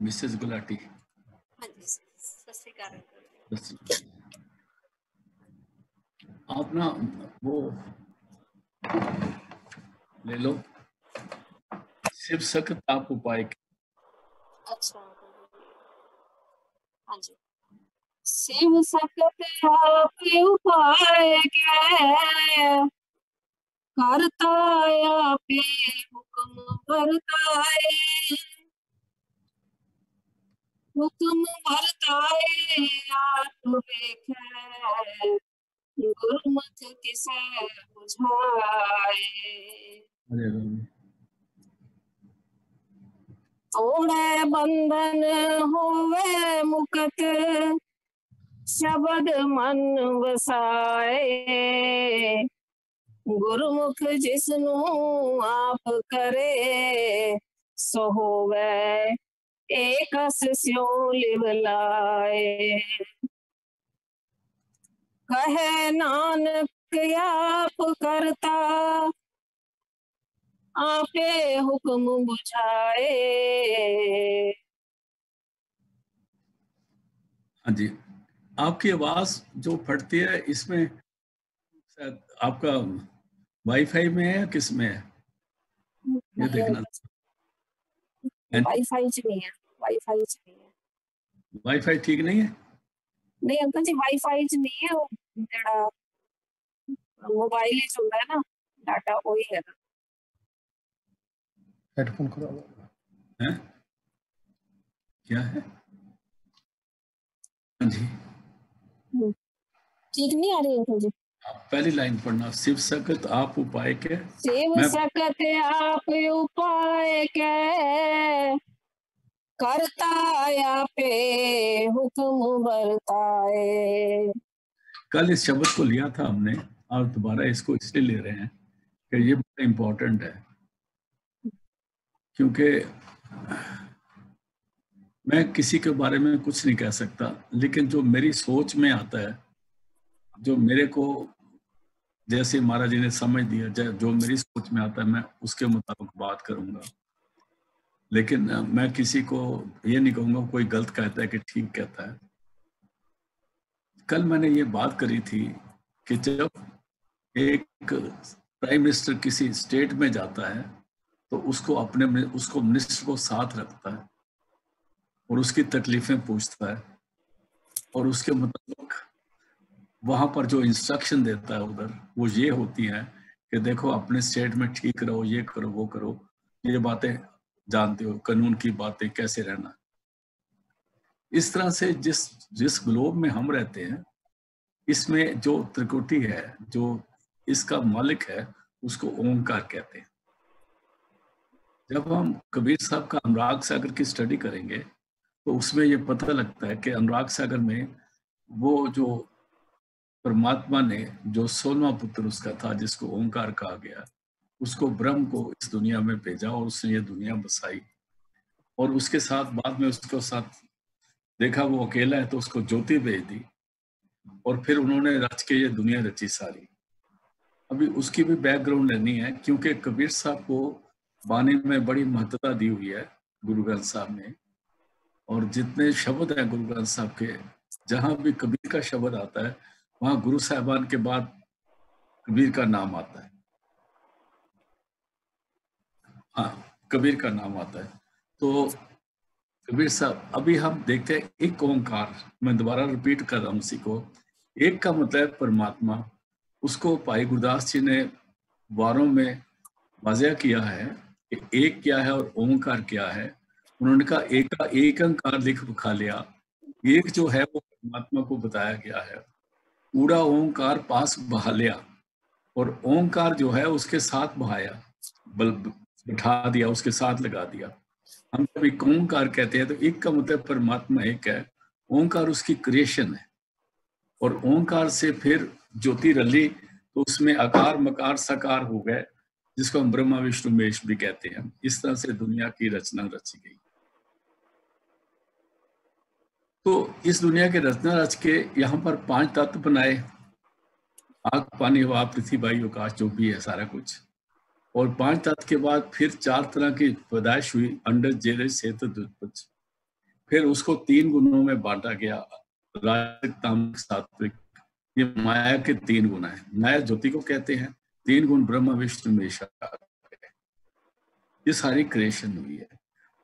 Mrs Gulati. हाँ जी, सत श्री अकाल। आप ना वो ले लो, शिव शक्ति ताप उपाय। अच्छा, हाँ जी। शिव शक्ति आप उपाय के, करता आपे हुक्म बरताए, हुक्म बरताए आप देखे, गुरमुख किसे बुझाए। तोड़े बंधन होवे मुकत, शब्द मन वसाए, गुरुमुख जिसनु आप करे, सो होवे एकस स्यो लिव लाए। कहे नानक आप करता, आपे हुक्म बुझाए। हाँ जी, आपकी आवाज जो फटती है इसमें शायद आपका वाईफाई में है या किस में है ये देखना। वाईफाई च नहीं है, वाईफाई च नहीं है। वाईफाई ठीक नहीं है? नहीं अंकल जी, वाईफाई च नहीं है, वो जेड़ा मोबाइल च होता है ना डाटा, वही है ना। हेडफोन करो है क्या है? हाँ जी, ठीक नहीं आ रही अंकल जी। पहली लाइन पढ़ना, शिव शक्त आप उपाय के। शिव शक्त आप उपाय के, करता आपे हुक्म बरताए। कल इस शब्द को लिया था हमने और दोबारा इसको इसलिए ले रहे हैं कि ये बड़ा इम्पोर्टेंट है, क्योंकि मैं किसी के बारे में कुछ नहीं कह सकता, लेकिन जो मेरी सोच में आता है, जो मेरे को जैसे महाराज जी ने समझ दिया, जो मेरी सोच में आता है मैं उसके मुताबिक बात करूंगा। लेकिन मैं किसी को ये नहीं कहूंगा कोई गलत कहता है कि ठीक कहता है। कल मैंने ये बात करी थी कि जब एक प्राइम मिनिस्टर किसी स्टेट में जाता है तो उसको मिनिस्टर को साथ रखता है और उसकी तकलीफें पूछता है और उसके मुताबिक वहां पर जो इंस्ट्रक्शन देता है उधर वो ये होती है कि देखो अपने स्टेट में ठीक रहो, ये करो वो करो, ये बातें जानते हो, कानून की बातें, कैसे रहना। इस तरह से जिस ग्लोब में हम रहते हैं इसमें जो त्रिकुटी है, जो इसका मालिक है, उसको ओंकार कहते हैं। जब हम कबीर साहब का अनुराग सागर की स्टडी करेंगे तो उसमें ये पता लगता है कि अनुराग सागर में वो जो परमात्मा ने जो 16वां पुत्र उसका था जिसको ओंकार कहा गया, उसको ब्रह्म को इस दुनिया में भेजा और उसने ये दुनिया बसाई। और उसके साथ बाद में उसको साथ देखा वो अकेला है तो उसको ज्योति भेज दी और फिर उन्होंने रच के ये दुनिया रची सारी। अभी उसकी भी बैकग्राउंड लेनी है क्योंकि कबीर साहब को बानी में बड़ी महत्वता दी हुई है गुरु ग्रंथ साहब ने। और जितने शब्द हैं गुरु ग्रंथ साहब के, जहां भी कबीर का शब्द आता है वहां गुरु साहबान के बाद कबीर का नाम आता है। हाँ, कबीर का नाम आता है। तो कबीर साहब, अभी हम देखते हैं एक ओंकार, मैं दोबारा रिपीट कर रहा हूँ उसी को। एक का मतलब परमात्मा, उसको भाई गुरदास जी ने वारों में वाज़ेह किया है कि एक क्या है और ओंकार क्या है। उन्होंने कहा एक का एक अंकार लिख खा लिया, एक जो है वो परमात्मा को बताया गया है। ऊड़ा ओंकार पास बहा लिया और ओंकार जो है उसके साथ बहाया, बिठा दिया, उसके साथ लगा दिया। हम जब एक ओंकार कहते हैं तो एक का मतलब परमात्मा एक है, ओंकार उसकी क्रिएशन है और ओंकार से फिर ज्योति रली तो उसमें आकार मकार साकार हो गए, जिसको हम ब्रह्मा विष्णु महेश भी कहते हैं। इस तरह से दुनिया की रचना रची गई। तो इस दुनिया की रचना रच के यहाँ पर 5 तत्व बनाए, आग पानी हवा पृथ्वी वायु आकाश, जो भी है सारा कुछ। और 5 तत्व के बाद फिर 4 तरह की पैदाइश हुई, अंडज जेरज सेतु दुष्पच। फिर उसको 3 गुणों में बांटा गया, राजसिक, तामसिक, सात्विक। ये माया के 3 गुण हैं। माया ज्योति को कहते हैं, 3 गुण ब्रह्मा विष्णु महेश। ये सारी क्रिएशन हुई है।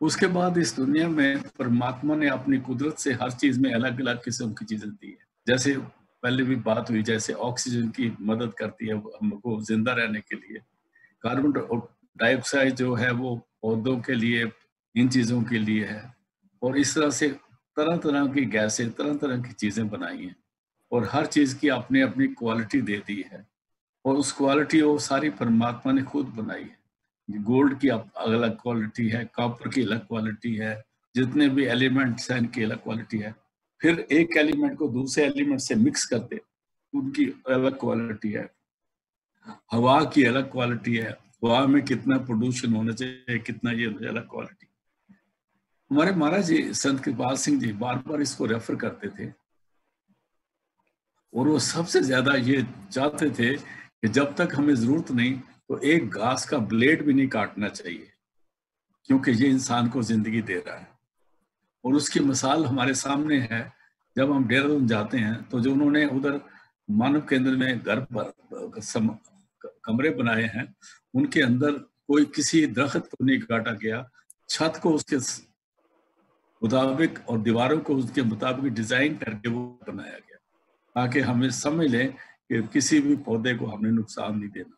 उसके बाद इस दुनिया में परमात्मा ने अपनी कुदरत से हर चीज में अलग अलग किस्म की चीजें दी है। जैसे पहले भी बात हुई, जैसे ऑक्सीजन की मदद करती है हमको जिंदा रहने के लिए, कार्बन डाइऑक्साइड जो है वो पौधों के लिए, इन चीजों के लिए है, और इस तरह से तरह तरह की गैसें, तरह तरह की चीजें बनाई हैं, और हर चीज की अपनी अपनी क्वालिटी दे दी है, और उस क्वालिटी वो सारी परमात्मा ने खुद बनाई है। गोल्ड की अलग क्वालिटी है, कॉपर की अलग क्वालिटी है, जितने भी एलिमेंट्स हैं इनकी अलग क्वालिटी है। फिर एक एलिमेंट को दूसरे एलिमेंट से मिक्स करते, उनकी अलग क्वालिटी है। हवा की अलग क्वालिटी है, हवा में कितना प्रदूषण होना चाहिए, कितना, ये अलग क्वालिटी। हमारे महाराज जी संत कृपाल सिंह जी बार बार इसको रेफर करते थे, और वो सबसे ज्यादा ये चाहते थे कि जब तक हमें जरूरत नहीं तो एक घास का ब्लेड भी नहीं काटना चाहिए, क्योंकि ये इंसान को जिंदगी दे रहा है। और उसकी मिसाल हमारे सामने है। जब हम देहरादून जाते हैं तो जो उन्होंने उधर मानव केंद्र में घर पर कमरे बनाए हैं, उनके अंदर कोई किसी दरख्त को नहीं काटा गया, छत को उसके मुताबिक और दीवारों को उसके मुताबिक डिजाइन करके वो बनाया गया, ताकि हमें समझ लें कि किसी भी पौधे को हमने नुकसान नहीं देना।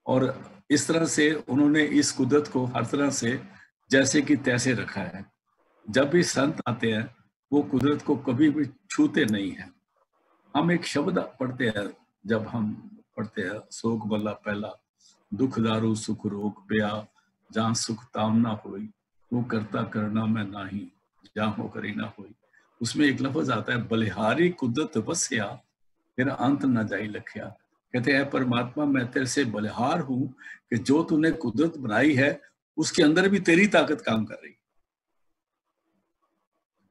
और इस तरह से उन्होंने इस कुदरत को हर तरह से जैसे कि तैसे रखा है। जब भी संत आते हैं वो कुदरत को कभी भी छूते नहीं है। हम एक शब्द पढ़ते हैं, जब हम पढ़ते हैं, शोक बल्ला पहला, दुख दारू सुख रोग पिया, जहाँ सुख तामना हुई, वो करता करना मैं नाही, जहाँ हो करी ना हुई। उसमें एक लफ्ज आता है, बलिहारी कुदरत बसिया, फिर अंत न जाई लखिया। कहते हैं परमात्मा मैं तेरे से बलिहार हूं कि जो तूने कुदरत बनाई है उसके अंदर भी तेरी ताकत काम कर रही है।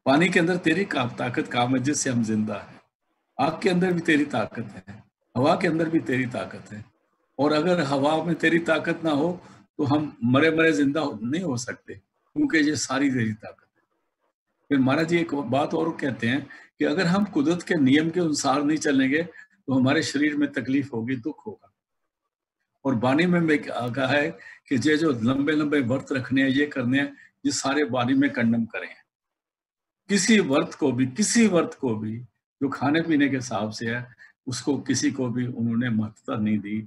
पानी के अंदर तेरी ताकत काम है जिससे हम जिंदा है। आग के अंदर भी तेरी ताकत है, हवा के अंदर भी तेरी ताकत है। और अगर हवा में तेरी ताकत ना हो तो हम मरे मरे जिंदा नहीं हो सकते, क्योंकि ये सारी तेरी ताकत है। फिर महाराज जी एक बात और कहते हैं कि अगर हम कुदरत के नियम के अनुसार नहीं चलेंगे तो हमारे शरीर में तकलीफ होगी, दुख होगा। और वाणी में कहा है कि ये जो लंबे लंबे व्रत रखने हैं, ये करने हैं, ये सारे वाणी में कंडम करें। किसी व्रत को भी जो खाने पीने के हिसाब से है, उसको किसी को भी उन्होंने महत्वता नहीं दी।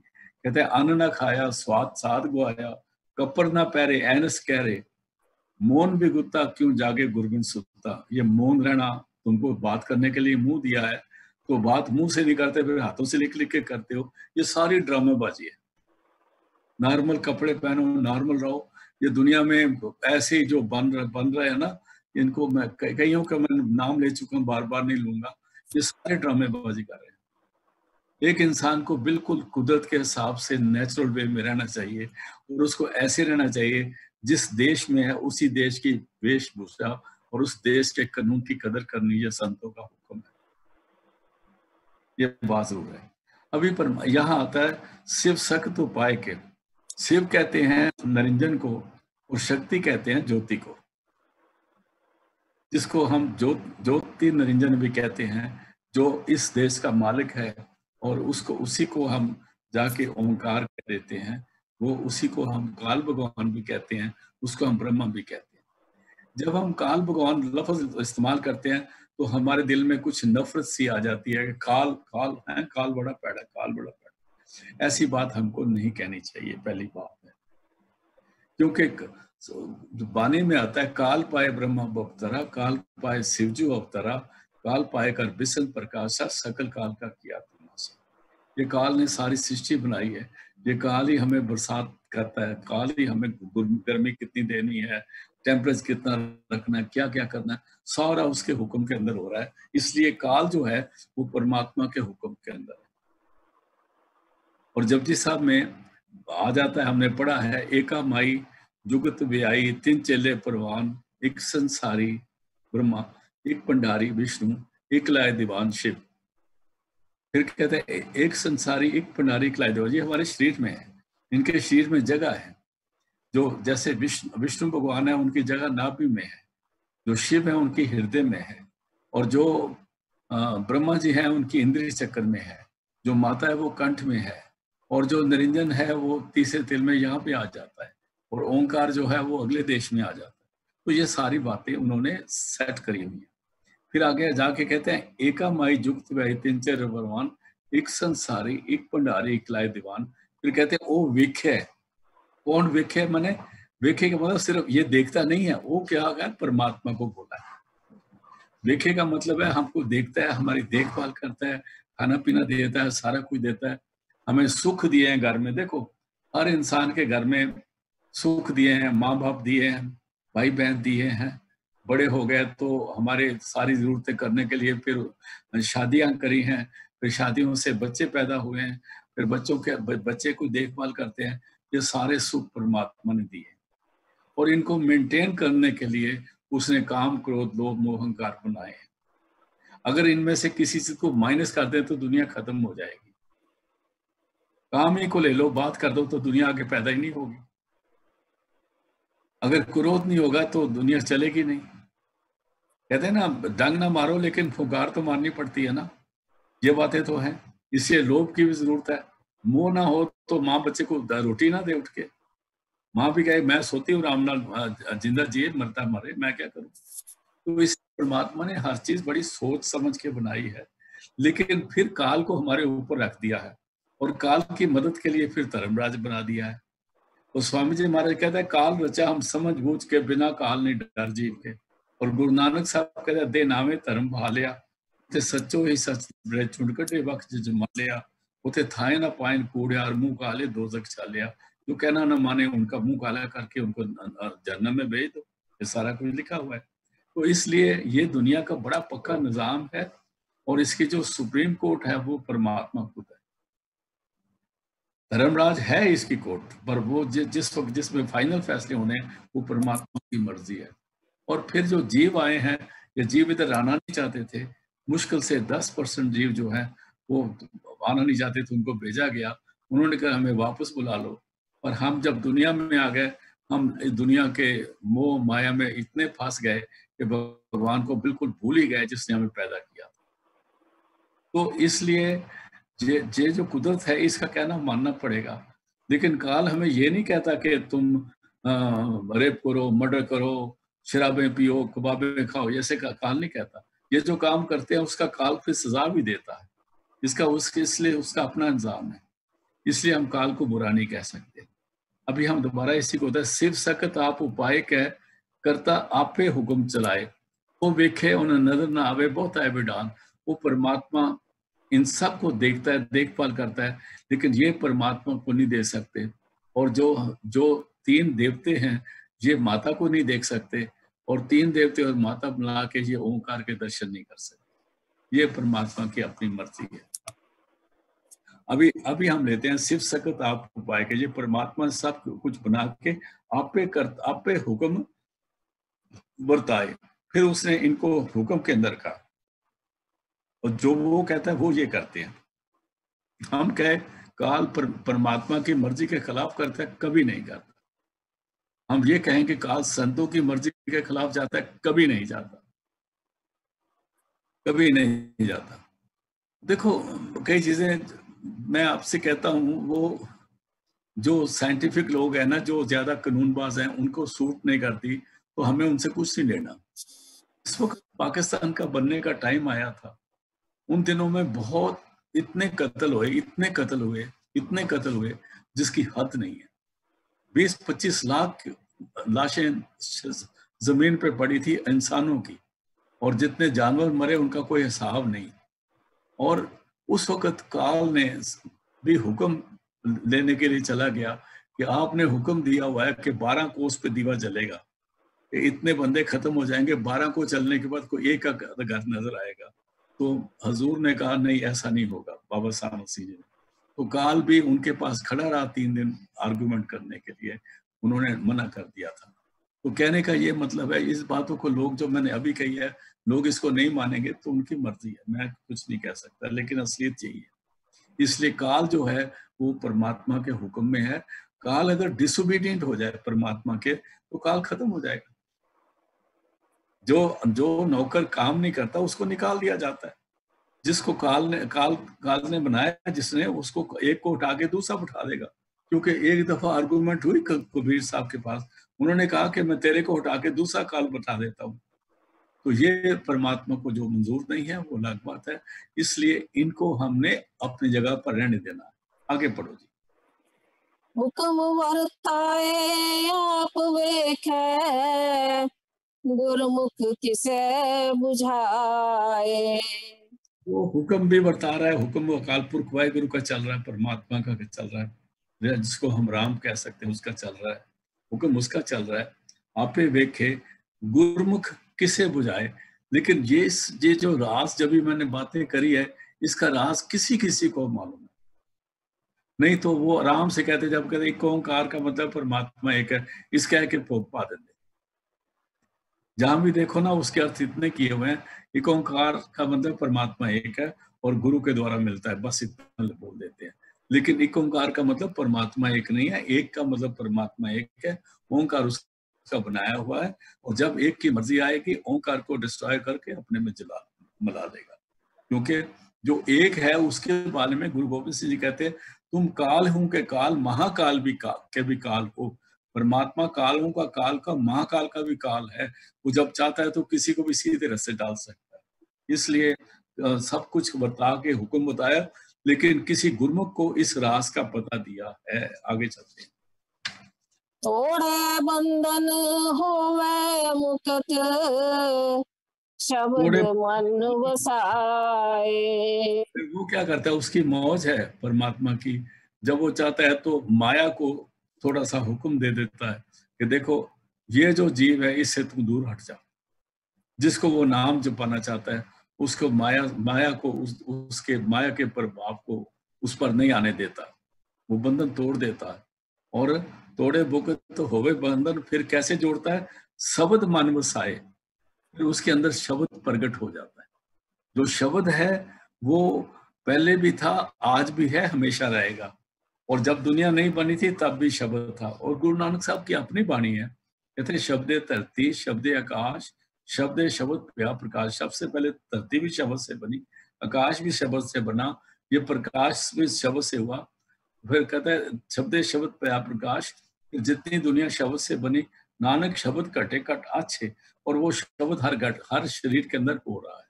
कहते हैं अन्न ना खाया स्वाद साध गुआया, कपर ना पैरे ऐनस कह रहे, मौन भी गुत्ता क्यों जागे गुरबिन सुत्ता। ये मौन रहना तुमको बात करने के लिए मुंह दिया है, तो बात मुंह से नहीं करते, फिर हाथों से लिख लिख के करते हो। ये सारी ड्रामेबाजी है। नॉर्मल कपड़े पहनो, नॉर्मल रहो। ये दुनिया में ऐसे ही जो बन रहे हैं ना, इनको मैं कईयों का मैं नाम ले चुका हूँ, बार बार नहीं लूंगा। ये सारे ड्रामेबाजी कर रहे हैं। एक इंसान को बिल्कुल कुदरत के हिसाब से नेचुरल वे में रहना चाहिए, और उसको ऐसे रहना चाहिए जिस देश में है उसी देश की वेशभूषा और उस देश के कानून की कदर करनी, ये संतों का हुक्म है। ये बात हो है। अभी पर यहाँ आता है शिव सख्त उपाय के। शिव कहते हैं निरंजन को, और शक्ति कहते हैं ज्योति को, जिसको हम ज्योति निरंजन भी कहते हैं, जो इस देश का मालिक है। और उसको, उसी को हम जाके ओंकार कह देते हैं। वो उसी को हम काल भगवान भी कहते हैं, उसको हम ब्रह्मा भी कहते हैं। जब हम काल भगवान लफ्ज इस्तेमाल करते हैं तो हमारे दिल में कुछ नफरत सी आ जाती है कि काल काल है, काल बड़ा पैड़ा, काल बड़ा पैड़ा। ऐसी बात हमको नहीं कहनी चाहिए, पहली बात है। क्योंकि वाणी में आता है काल पाए ब्रह्मा अवतरा, काल पाए शिवजू अवतरा, काल पाए कर बिसल प्रकाशा, सकल काल का किया तमाशा। ये काल ने सारी सृष्टि बनाई है। ये काल ही हमें बरसात करता है, काल ही हमें गर्मी कितनी देनी है, टेम्परेचर कितना रखना है, क्या क्या करना है, सारा उसके हुक्म के अंदर हो रहा है। इसलिए काल जो है वो परमात्मा के हुक्म के अंदर है। और जपजी साहब में आ जाता है, हमने पढ़ा है, एका माई जुगत व्याई, 3 चेले परवान, एक संसारी ब्रह्मा, एक भंडारी विष्णु, एक लाए दीवान शिव। फिर कहते हैं एक संसारी, एक भंडारी, एक लाए दीवान। ये हमारे शरीर में है, इनके शरीर में जगह है। जो जैसे विष्णु भगवान है, उनकी जगह नाभि में है, जो शिव है उनकी हृदय में है, और जो ब्रह्मा जी हैं उनकी इंद्रिय चक्र में है, जो माता है वो कंठ में है, और जो निरंजन है वो तीसरे तिल में यहाँ पे आ जाता है, और ओंकार जो है वो अगले देश में आ जाता है। तो ये सारी बातें उन्होंने सेट करी हुई है। फिर आगे जाके कहते हैं एका माई जुक्त वह तिंचर भगवान, एक संसारी एक भंडारी एक लाए दीवान। फिर कहते हैं ओ विखे। कौन विखे? माने विखे का मतलब सिर्फ ये देखता नहीं है, वो क्या है, परमात्मा को बोला है। विखे का मतलब है हमको देखता है, हमारी देखभाल करता है, खाना पीना देता है, सारा कुछ देता है, हमें सुख दिए हैं घर में। देखो हर इंसान के घर में सुख दिए हैं, माँ बाप दिए हैं, भाई बहन दिए हैं, बड़े हो गए तो हमारे सारी जरूरतें करने के लिए फिर शादियां करी हैं, फिर शादियों से बच्चे पैदा हुए हैं, फिर बच्चे को देखभाल करते हैं। ये सारे सुख परमात्मा ने दिए, और इनको मेंटेन करने के लिए उसने काम क्रोध लोभ मोह अहंकार बनाए हैं। अगर इनमें से किसी चीज को माइनस कर दे तो दुनिया खत्म हो जाएगी। काम ही को ले लो, बात कर दो तो दुनिया आगे पैदा ही नहीं होगी। अगर क्रोध नहीं होगा तो दुनिया चलेगी नहीं। कहते हैं ना, डंग ना मारो लेकिन फुकार तो मारनी पड़ती है ना। ये बातें तो हैं। इसलिए लोभ की भी जरूरत है। मोह ना हो तो माँ बच्चे को रोटी ना दे उठ के। माँ भी कहे मैं सोती हूँ राम नाल, जिंदा जिए मरता मरे, मैं क्या करूँ। तो इस परमात्मा ने हर चीज बड़ी सोच समझ के बनाई है, लेकिन फिर काल को हमारे ऊपर रख दिया है, और काल की मदद के लिए फिर धर्मराज बना दिया है। तो स्वामी जी महाराज कहते हैं काल रचा हम समझ बूझ के, बिना काल नहीं डर जीव के। और गुरु नानक साहब कहते हैं दे नामे धर्म भालिया, ते सच्चो ही सच चुनकटे बख्श जमा लिया, उते थाए ना पाइन कूड़िया और मुंह काले दोजक चालिया। जो कहना ना माने उनका मुंह काला करके उनको जहन्नम में भेज दो। ये सारा कुछ लिखा हुआ है। तो इसलिए ये दुनिया का बड़ा पक्का निजाम है, और इसकी जो सुप्रीम कोर्ट है वो परमात्मा खुद है। धर्मराज है इसकी कोर्ट, पर वो जिस वक्त जिसमें फाइनल फैसले होने वो परमात्मा की मर्जी है। और फिर जो जीव आए हैं, ये जीव इधर आना नहीं चाहते थे। मुश्किल से 10% जीव जो है वो आना नहीं चाहते थे, उनको भेजा गया। उन्होंने कहा हमें वापस बुला लो। और हम जब दुनिया में आ गए, हम इस दुनिया के मोह माया में इतने फंस गए कि भगवान को बिल्कुल भूल ही गए जिसने हमें पैदा किया। तो इसलिए ये जो कुदरत है इसका कहना मानना पड़ेगा। लेकिन काल हमें ये नहीं कहता कि तुम रेप करो, मर्डर करो, शराबें पियो, कबाबें खाओ, ऐसे का काल नहीं कहता। ये जो काम करते हैं उसका काल फिर सजा भी देता है। इसका उसके इसलिए उसका अपना इंतजाम है। इसलिए हम काल को बुरा नहीं कह सकते। अभी हम दोबारा इसी को होता है शिव सकत आप उपाय कह, करता आपे हुक्म चलाए, वो वेखे उन्हें नजर ना आवे बहुत आए विडान। वो परमात्मा इन सब को देखता है, देखभाल करता है, लेकिन ये परमात्मा को नहीं दे सकते। और जो जो 3 देवते हैं ये माता को नहीं देख सकते, और 3 देवते और माता मिला के ये ओंकार के दर्शन नहीं कर सकते। ये परमात्मा की अपनी मर्जी है। अभी अभी हम लेते हैं शिव सकत आप उपाय के। ये परमात्मा सब कुछ बना के आप पे हुक्म बरताए, फिर उसने इनको हुक्म के अंदर कहा, और जो वो कहता है वो ये करते हैं। हम कहे काल परमात्मा की मर्जी के खिलाफ करता है, कभी नहीं करता। हम ये कहें कि काल संतों की मर्जी के खिलाफ जाता है, कभी नहीं जाता, कभी नहीं जाता। देखो कई चीजें मैं आपसे कहता हूं, वो जो साइंटिफिक लोग हैं ना, जो ज्यादा कानूनबाज हैं, उनको सूट नहीं करती, तो हमें उनसे कुछ नहीं लेना। इस वक्त पाकिस्तान का बनने का टाइम आया था, उन दिनों में बहुत इतने कत्ल हुए, इतने कत्ल हुए, इतने कत्ल हुए जिसकी हद नहीं है। 20-25 लाख लाशें जमीन पे पड़ी थी इंसानों की, और जितने जानवर मरे उनका कोई हिसाब नहीं। और उस वक्त काल ने भी हुक्म लेने के लिए चला गया कि आपने हुक्म दिया हुआ है कि 12 कोस पे दीवा जलेगा, इतने बंदे खत्म हो जाएंगे, 12 को चलने के बाद कोई एक का घर नजर आएगा। तो हजूर ने कहा नहीं ऐसा नहीं होगा, बाबा साहब मसीह जी ने। तो काल भी उनके पास खड़ा रहा 3 दिन आर्गुमेंट करने के लिए, उन्होंने मना कर दिया था। तो कहने का ये मतलब है, इस बातों को लोग जो मैंने अभी कही है, लोग इसको नहीं मानेंगे तो उनकी मर्जी है, मैं कुछ नहीं कह सकता, लेकिन असलियत यही है। इसलिए काल जो है वो परमात्मा के हुक्म में है। काल अगर डिसोबीडियंट हो जाए परमात्मा के तो काल खत्म हो जाएगा। जो नौकर काम नहीं करता उसको निकाल दिया जाता है। जिसको काल ने बनाया, जिसने, उसको एक को उठा के दूसरा उठा देगा। क्योंकि एक दफा आर्गुमेंट हुई कबीर साहब के पास, उन्होंने कहा कि मैं तेरे को उठा के दूसरा काल बता देता हूँ। तो ये परमात्मा को जो मंजूर नहीं है वो अलग बात है। इसलिए इनको हमने अपनी जगह पर रहने देना है। आगे पढ़ो जी। हुक्म वर्ताए आप वेखे, गुरमुख किसे बुझाए। वो हुक्म भी बता रहा है, हुक्म अकाल पुरख वाहिगुरु का चल रहा है, परमात्मा का चल रहा है, जिसको हम राम कह सकते हैं उसका चल रहा है, हुक्म उसका चल रहा है। आपे वेखे गुरमुख किसे बुझाए। लेकिन ये जो राज जब भी मैंने बातें करी है, इसका राज किसी किसी को मालूम है। नहीं तो वो आराम से कहते, जब कहते एक ओंकार का मतलब परमात्मा एक है, इस कह के पा देते। जहां भी देखो ना उसके अर्थ इतने किए हुए हैं, एक ओंकार का मतलब परमात्मा एक है और गुरु के द्वारा मिलता है, बस इतना बोल देते हैं। लेकिन एक ओंकार का मतलब परमात्मा एक नहीं है, एक का मतलब परमात्मा एक है, ओंकार उसका बनाया हुआ है। और जब एक की मर्जी आएगी, ओंकार को डिस्ट्रॉय करके अपने में मिला देगा। क्योंकि जो एक है उसके बारे में गुरु गोविंद सिंह जी कहते हैं, तुम काल हूं के काल, महाकाल भी के भी काल हो। परमात्मा कालों का काल का, महाकाल का भी काल है। वो जब चाहता है तो किसी को भी सीधे रास्ते डाल सकता है। इसलिए सब कुछ बता के हुक्म बताया, लेकिन किसी गुरमुख को इस राज का पता दिया है। आगे चलते हैं। तोड़े बंधन होवे मुक्त, शब्द मन वसाए। वो क्या करता है, उसकी मौज है परमात्मा की। जब वो चाहता है तो माया को थोड़ा सा हुक्म दे देता है कि देखो ये जो जीव है इससे तुम दूर हट जाओ। जिसको वो नाम जपाना चाहता है उसको माया को उसके माया के प्रभाव को उस पर नहीं आने देता, वो बंधन तोड़ देता है। और तोड़े बुक तो होवे बंधन, फिर कैसे जोड़ता है, शब्द मन वसाए, फिर उसके अंदर शब्द प्रकट हो जाता है। जो शब्द है वो पहले भी था, आज भी है, हमेशा रहेगा। और जब दुनिया नहीं बनी थी तब भी शब्द था। और गुरु नानक साहब की अपनी बाणी है, कहते शब्दे धरती शब्दे आकाश, शब्दे शब्द प्या प्रकाश। सबसे पहले धरती भी शब्द से बनी, आकाश भी शब्द से बना, ये प्रकाश भी शब्द से हुआ। फिर कहता है शब्दे शब्द प्या प्रकाश, जितनी दुनिया शब्द से बनी, नानक शब्द घटे घट अच्छे। और वो शब्द हर शरीर के अंदर हो रहा है।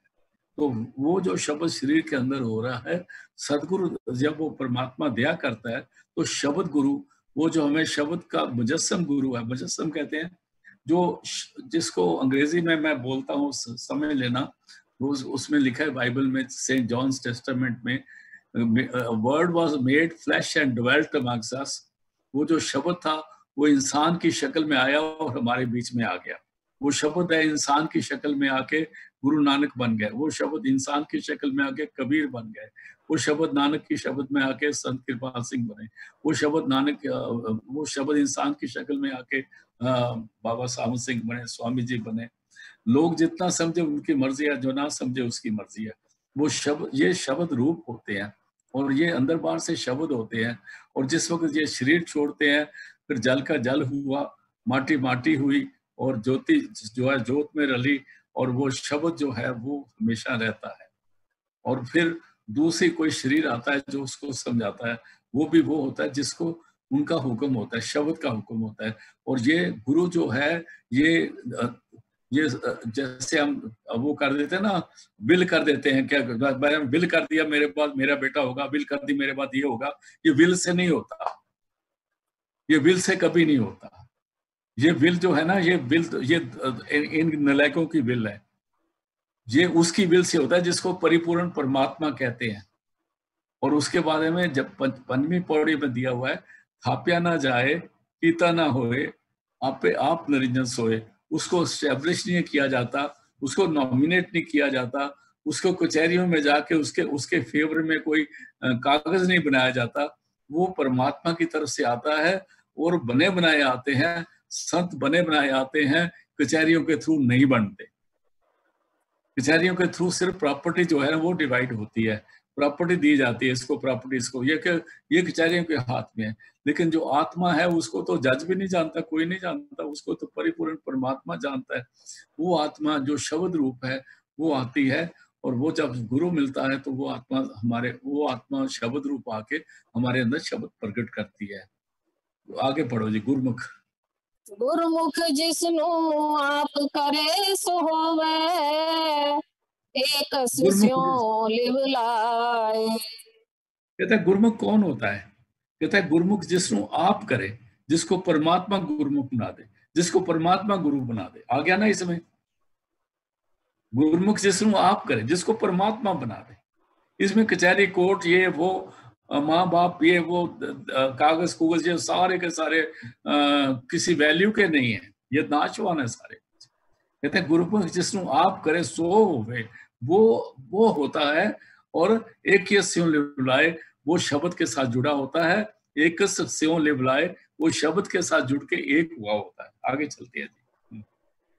तो वो जो शब्द शरीर के अंदर हो रहा है, सदगुरु जब वो परमात्मा दया करता है तो शब्द गुरु, वो जो हमें शब्द का मुजस्सम गुरु है, मुजस्सम कहते हैं, जो जिसको अंग्रेजी में मैं बोलता हूँ समय लेना, वो उसमें लिखा है बाइबल में, सेंट जॉन्स टेस्टामेंट में, word was made flesh and dwelt amongst us. वो जो शब्द था वो इंसान की शक्ल में आया और हमारे बीच में आ गया। वो शब्द है इंसान की शक्ल में आके गुरु नानक बन गए, वो शब्द इंसान की शक्ल में आके कबीर बन गए, वो शब्द नानक की शब्द में आके संत कृपाल सिंह बने, वो शब्द इंसान की शक्ल में आके बाबा सावन सिंह बने, स्वामी जी बने। लोग जितना समझे उनकी मर्जी है, जो ना समझे उसकी मर्जी है। वो शब्द, ये शब्द रूप होते हैं और ये अंदर बाहर से शब्द होते हैं। और जिस वक्त ये शरीर छोड़ते हैं, फिर जल का जल हुआ, माटी माटी हुई और ज्योति जो है ज्योत में रली, और वो शब्द जो है वो हमेशा रहता है। और फिर दूसरी कोई शरीर आता है जो उसको समझाता है, वो भी वो होता है जिसको उनका हुक्म होता है, शब्द का हुक्म होता है। और ये गुरु जो है, ये जैसे हम वो कर देते हैं ना, विल कर देते हैं, क्या मैंने विल कर दिया मेरे बाद मेरा बेटा होगा, विल कर दी मेरे बाद ये होगा, ये विल से नहीं होता, ये विल से कभी नहीं होता। ये विल जो है ना, ये विल, ये इन नलायकों की विल है। ये उसकी विल से होता है जिसको परिपूर्ण परमात्मा कहते हैं। और उसके बारे में जब पंचवीं पौड़ी में दिया हुआ है, थाप्या ना जाए पीता ना होए, आपे आप निरंजन सोए। उसको स्टैब्लिश नहीं किया जाता, उसको नॉमिनेट नहीं किया जाता, उसको कचहरियों में जाके उसके फेवर में कोई कागज नहीं बनाया जाता। वो परमात्मा की तरफ से आता है और बने बनाए आते हैं, संत बने बनाए आते हैं, कचहरियों के थ्रू नहीं बनते। कचहरियों के थ्रू सिर्फ प्रॉपर्टी जो है वो डिवाइड होती है, प्रॉपर्टी दी जाती है, इसको प्रॉपर्टी, इसको, ये कचहरियों के हाथ में है। लेकिन जो आत्मा है उसको तो जज भी नहीं जानता, कोई नहीं जानता, उसको तो परिपूर्ण परमात्मा जानता है। वो आत्मा जो शब्द रूप है वो आती है, और वो जब गुरु मिलता है तो वो आत्मा शब्द रूप आके हमारे अंदर शब्द प्रकट करती है। तो आगे पढ़ो जी। गुरमुख। गुरमुख जिसनु आप करे सो होवे, एक स्यों लिव लाए। कहता है गुरमुख कौन होता है? कहता है गुरमुख जिसनु आप करे, जिसको परमात्मा गुरमुख बना दे, जिसको परमात्मा गुरु बना दे। आ गया ना इसमें? गुरमुख जिसनु आप करे, जिसको परमात्मा बना दे। इसमें कचहरी कोर्ट ये वो माँ बाप ये वो कागज कुगज ये सारे के सारे किसी वैल्यू के नहीं है, ये नाशवान है सारे। कहते हैं गुरमुख जिसनु आप करे सो होवे, वो होता है। और एक ही स्यों लिवलाए, वो शब्द के साथ जुड़ा होता है। एक स्यों लिवलाए, वो शब्द के साथ जुड़ के एक हुआ होता है। आगे चलते हैं जी।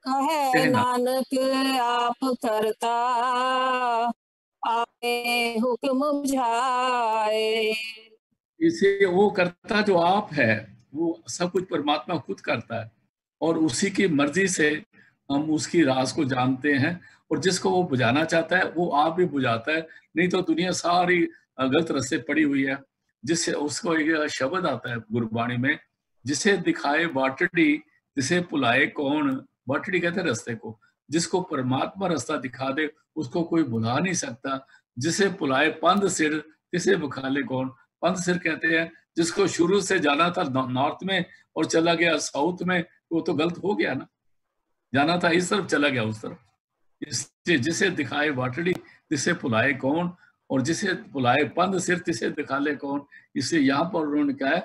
कहे नानक आप करता, आपे हुक्म बुझाए। इसे वो करता जो आप है, वो सब कुछ परमात्मा खुद करता है, और उसी की मर्जी से हम उसकी राज को जानते हैं। और जिसको वो बुझाना चाहता है वो आप भी बुझाता है। नहीं तो दुनिया सारी गलत रास्ते पड़ी हुई है। जिससे उसको एक शब्द आता है गुरबाणी में, जिसे दिखाए बाटड़ी, जिसे पुलाए कौन। बाटड़ी कहते हैं रास्ते को। जिसको परमात्मा रास्ता दिखा दे उसको कोई भुला नहीं सकता। जिसे पुलाए पंध सिर, तिसे बखाले कौन। पंध सिर कहते हैं जिसको शुरू से जाना था नॉर्थ में और चला गया साउथ में, वो तो गलत हो गया ना। जाना था इस तरफ, चला गया उस तरफ। इससे जिसे दिखाए बाटड़ी, तिसे पुलाए कौन, और जिसे पुलाए पंध सिर, तिसे दिखाले कौन। इसे यहाँ पर उन्होंने कहा है,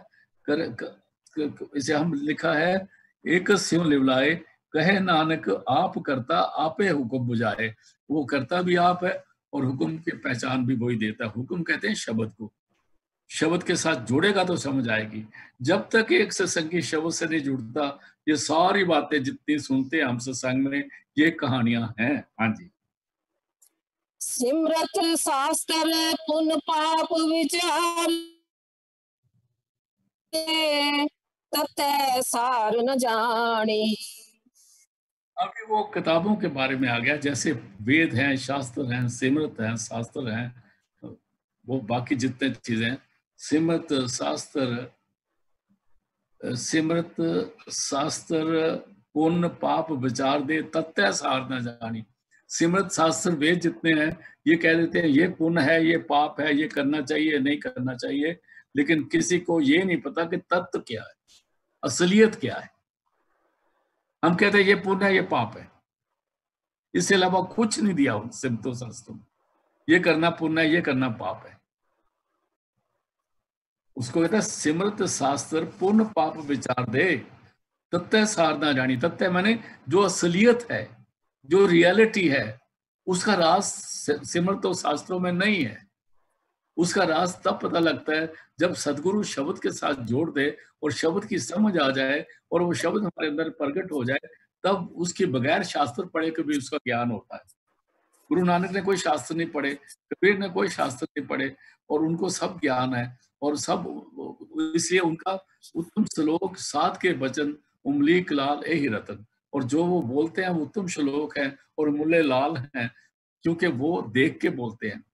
इसे हम लिखा है, एक स्यों लिवलाए, कहे नानक आप करता, आपे हुक्म बुझाए। वो करता भी आप है और हुक्म की पहचान भी वही देता है। हुक्म कहते हैं शब्द को। शब्द के साथ जुड़ेगा तो समझ आएगी। जब तक एक सत्संगी शब्द से नहीं जुड़ता, ये सारी बातें जितनी सुनते हैं हम सत्संग में, ये कहानियां हैं। हाँ जी। सिमरत शास्त्र पुन पाप विचार, ततः सार न जानी। अभी वो किताबों के बारे में आ गया, जैसे वेद हैं, शास्त्र हैं, सिमरत हैं, शास्त्र हैं, वो बाकी जितने चीजें, सिमरत शास्त्र, सिमरत शास्त्र पुण्य पाप विचार दे, तत्व सार न जानी। सिमरत शास्त्र वेद जितने हैं ये कह देते हैं ये पुण्य है, ये पाप है, ये करना चाहिए, नहीं करना चाहिए। लेकिन किसी को ये नहीं पता कि तत्व क्या है, असलियत क्या है। हम कहते हैं ये पुण्य है, ये पाप है, इससे अलावा कुछ नहीं दिया उन सिमरत शास्त्रों में। ये करना पुण्य है, ये करना पाप है। उसको कहता है सिमरत शास्त्र पुण्य पाप विचार दे, तत्व सार ना जानी। तत्व माने जो असलियत है, जो रियलिटी है, उसका राज सिमरत और शास्त्रों में नहीं है। उसका राज तब पता लगता है जब सदगुरु शब्द के साथ जोड़ दे और शब्द की समझ आ जाए और वो शब्द हमारे अंदर प्रकट हो जाए, तब उसके बगैर शास्त्र पढ़े के भी उसका ज्ञान होता है। गुरु नानक ने कोई शास्त्र नहीं पढ़े, कबीर ने कोई शास्त्र नहीं पढ़े, और उनको सब ज्ञान है। और सब इसलिए उनका उत्तम श्लोक, सात के वचन, उमलीक लाल ए ही रतन। और जो वो बोलते हैं वो उत्तम श्लोक है और मूल्य लाल हैं, क्योंकि वो देख के बोलते हैं।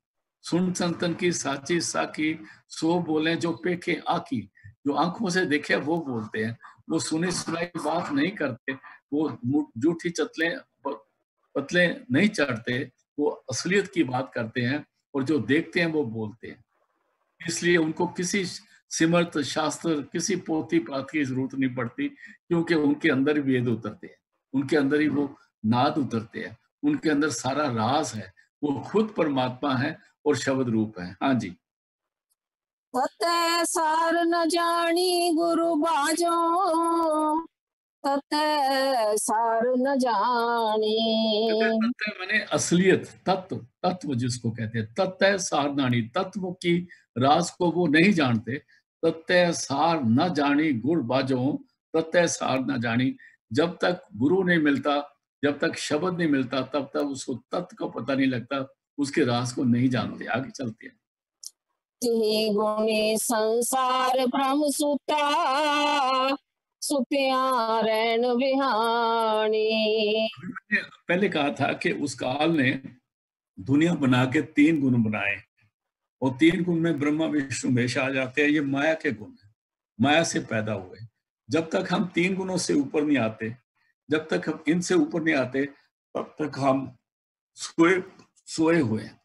सुन संतन की साची साकी, सो बोले जो पेखे आकी। जो आंखों से देखे वो बोलते हैं, वो सुनी सुनाई बात नहीं करते, वो जूठी चतले पतले नहीं चढ़ते, वो असलियत की बात करते हैं, और जो देखते हैं वो बोलते हैं। इसलिए उनको किसी सिमरत शास्त्र, किसी पोथी पाठ की जरूरत नहीं पड़ती, क्योंकि उनके अंदर वेद उतरते हैं, उनके अंदर ही वो नाद उतरते हैं, उनके अंदर सारा राज है। वो खुद परमात्मा है और शब्द रूप है। हाँ जी। ततः सार न जानी गुरु बाजो, ततः सार न जानी। तत्व माने असलियत, तत्व, तत्व जिसको कहते हैं। तत्व सार नानी, तत्व की राज को वो नहीं जानते। तत्व सार न जानी गुर बाजो, तत्व सार न जानी। जब तक गुरु नहीं मिलता, जब तक शब्द नहीं मिलता, तब तक उसको तत्व का पता नहीं लगता, उसके राज को नहीं जानते। आगे चलते हैं। तिहि गुणी संसार भ्रम सुता, सुतिया रैन बिहानी। मैंने पहले कहा था कि उस काल ने दुनिया बना के 3 गुण बनाए, और 3 गुण में ब्रह्मा विष्णु महेश आ जाते हैं। ये माया के गुण है, माया से पैदा हुए। जब तक हम 3 गुणों से ऊपर नहीं आते, जब तक हम इनसे ऊपर नहीं आते, तब तक हम सोए सोए हुए हैं,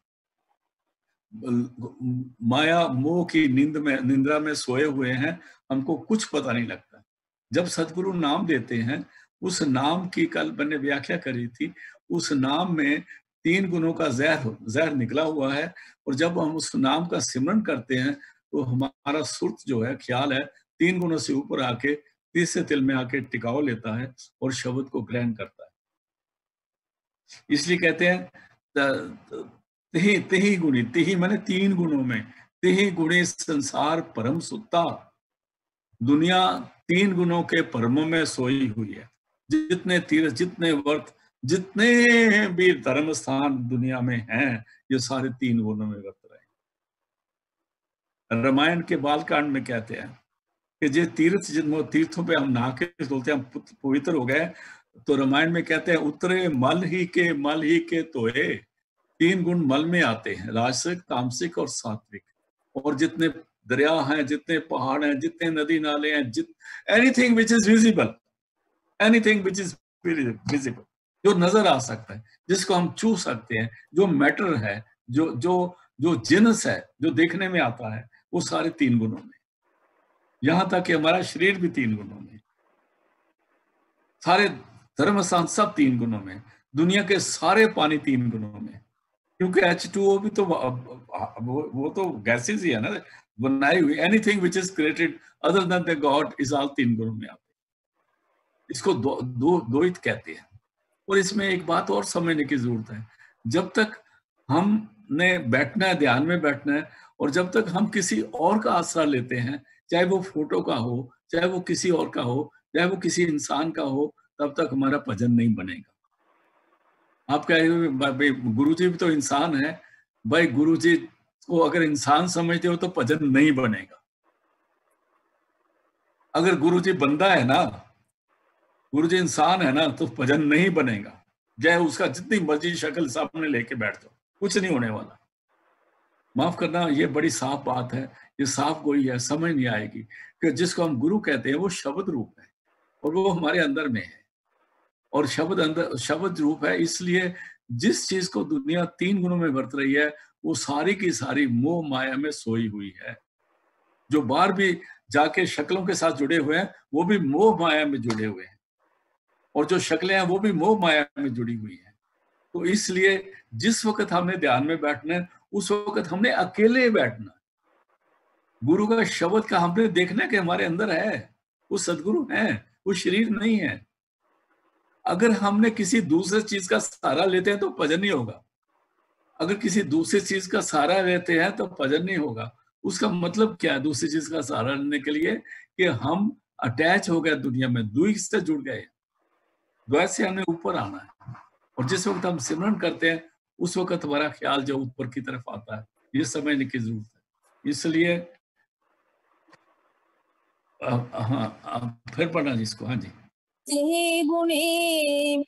माया मोह की निंद्रा में सोए हुए हैं। हमको कुछ पता नहीं लगता। जब सदगुरु नाम देते हैं, उस नाम की कल मैंने व्याख्या करी थी, उस नाम में 3 गुणों का जहर निकला हुआ है। और जब हम उस नाम का सिमरन करते हैं, तो हमारा सुर्त जो है, ख्याल है, 3 गुणों से ऊपर आके तीसरे तिल में आके टिकाव लेता है और शब्द को ग्रहण करता है। इसलिए कहते हैं तिहि तिहि गुणी, तिहि माने 3 गुणों में, तिहि गुणी संसार परम सुत्ता। दुनिया 3 गुणों के परमों में सोई हुई है। जितने तीर्थ, जितने व्रत, जितने भी धर्म स्थान दुनिया में हैं, ये सारे 3 गुणों में वर्त रहे हैं। रामायण के बालकांड में कहते हैं कि जो तीर्थ, जिन तीर्थों पे हम नहा के बोलते हैं हम पवित्र हो गए, तो रामायण में कहते हैं उतरे मल ही के तोए। 3 गुण मल में आते हैं, राजसिक, तामसिक और सात्विक। और जितने दरिया हैं, जितने पहाड़ हैं, जितने नदी नाले हैं, anything which is visible, anything which is visible, जो नजर आ सकता है, जिसको हम छू सकते हैं, जो मैटर है, जो जो जो जिनस है, जो देखने में आता है, वो सारे 3 गुणों में। यहां तक कि हमारा शरीर भी 3 गुणों में, सारे धर्म स्थान सब 3 गुणों में, दुनिया के सारे पानी 3 गुणों में। क्योंकि H2O भी तो वो तो गैसेस ही है ना, बनाई हुई। Anything which is created other than the God is all 3 गुणों में आते हैं। इसको द्वैत कहते हैं। और इसमें एक बात और समझने की जरूरत है, जब तक हमने बैठना है, ध्यान में बैठना है, और जब तक हम किसी और का आसरा लेते हैं, चाहे वो फोटो का हो, चाहे वो किसी और का हो, चाहे वो किसी इंसान का हो, तब तक हमारा भजन नहीं बनेगा। आप कहेंगे गुरु जी भी तो इंसान है। भाई, गुरु जी को अगर इंसान समझते हो तो भजन नहीं बनेगा। अगर गुरु जी बंदा है ना, गुरु जी इंसान है ना, तो भजन नहीं बनेगा। चाहे उसका जितनी मर्जी शक्ल सामने लेके बैठ जाओ, कुछ नहीं होने वाला। माफ करना, ये बड़ी साफ बात है, ये साफ गोई है, समझ नहीं आएगी कि जिसको हम गुरु कहते हैं वो शब्द रूप है, और वो हमारे अंदर में है, और शब्द अंदर, शब्द रूप है। इसलिए जिस चीज को दुनिया 3 गुणों में बरत रही है, वो सारी की सारी मोह माया में सोई हुई है। जो बाहर भी जाके शक्लों के साथ जुड़े हुए हैं, वो भी मोह माया में जुड़े हुए हैं, और जो शक्लें हैं वो भी मोह माया में जुड़ी हुई हैं। तो इसलिए जिस वक्त हमने ध्यान में बैठना है, उस वक्त हमने अकेले बैठना। गुरु का शब्द का हमने देखना कि हमारे अंदर है, वो सदगुरु है, वो शरीर नहीं है। अगर हमने किसी दूसरे चीज का सहारा लेते हैं तो भजन नहीं होगा। अगर किसी दूसरी चीज का सहारा लेते हैं तो भजन नहीं होगा। उसका मतलब क्या है दूसरी चीज का सहारा लेने के लिए? कि हम अटैच हो गए दुनिया में, द्वैत से जुड़ गए। द्वैत से हमें ऊपर आना है, और जिस वक्त हम सिमरन करते हैं, उस वक्त हमारा ख्याल जो ऊपर की तरफ आता है, ये समझने की जरूरत है। इसलिए हाँ, फिर पढ़ना जिसको। हाँ जी। तिहि गुणी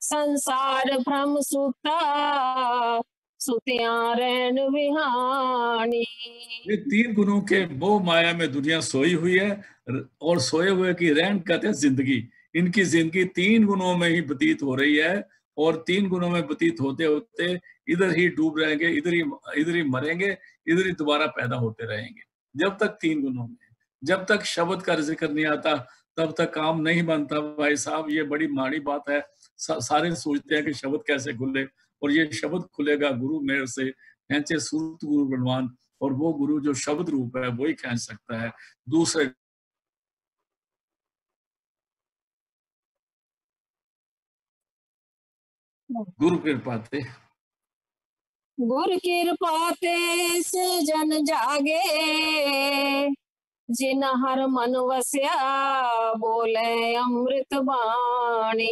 संसार भ्रम सुता, सुतिया रैन बिहानी। ये 3 गुणों के मोह माया में दुनिया सोई हुई है, और सोए हुए की रैन कहते हैं जिंदगी। इनकी जिंदगी 3 गुणों में ही व्यतीत हो रही है, और 3 गुणों में व्यतीत होते होते इधर ही डूब रहेंगे, इधर ही मरेंगे, इधर ही दोबारा पैदा होते रहेंगे। जब तक 3 गुणों में, जब तक शब्द का जिक्र नहीं आता, तब तक काम नहीं बनता। भाई साहब, ये बड़ी माड़ी बात है। सारे सोचते हैं कि शब्द कैसे खुले, और ये शब्द खुलेगा गुरु मेहर से, खेचे सूत गुरु बलवान। और वो गुरु जो शब्द रूप है, वही खींच सकता है। दूसरे गुरु कृपा से। गुर कृपा ते से जन जागे, जिन हर मन वस्या बोले अमृत बाणी।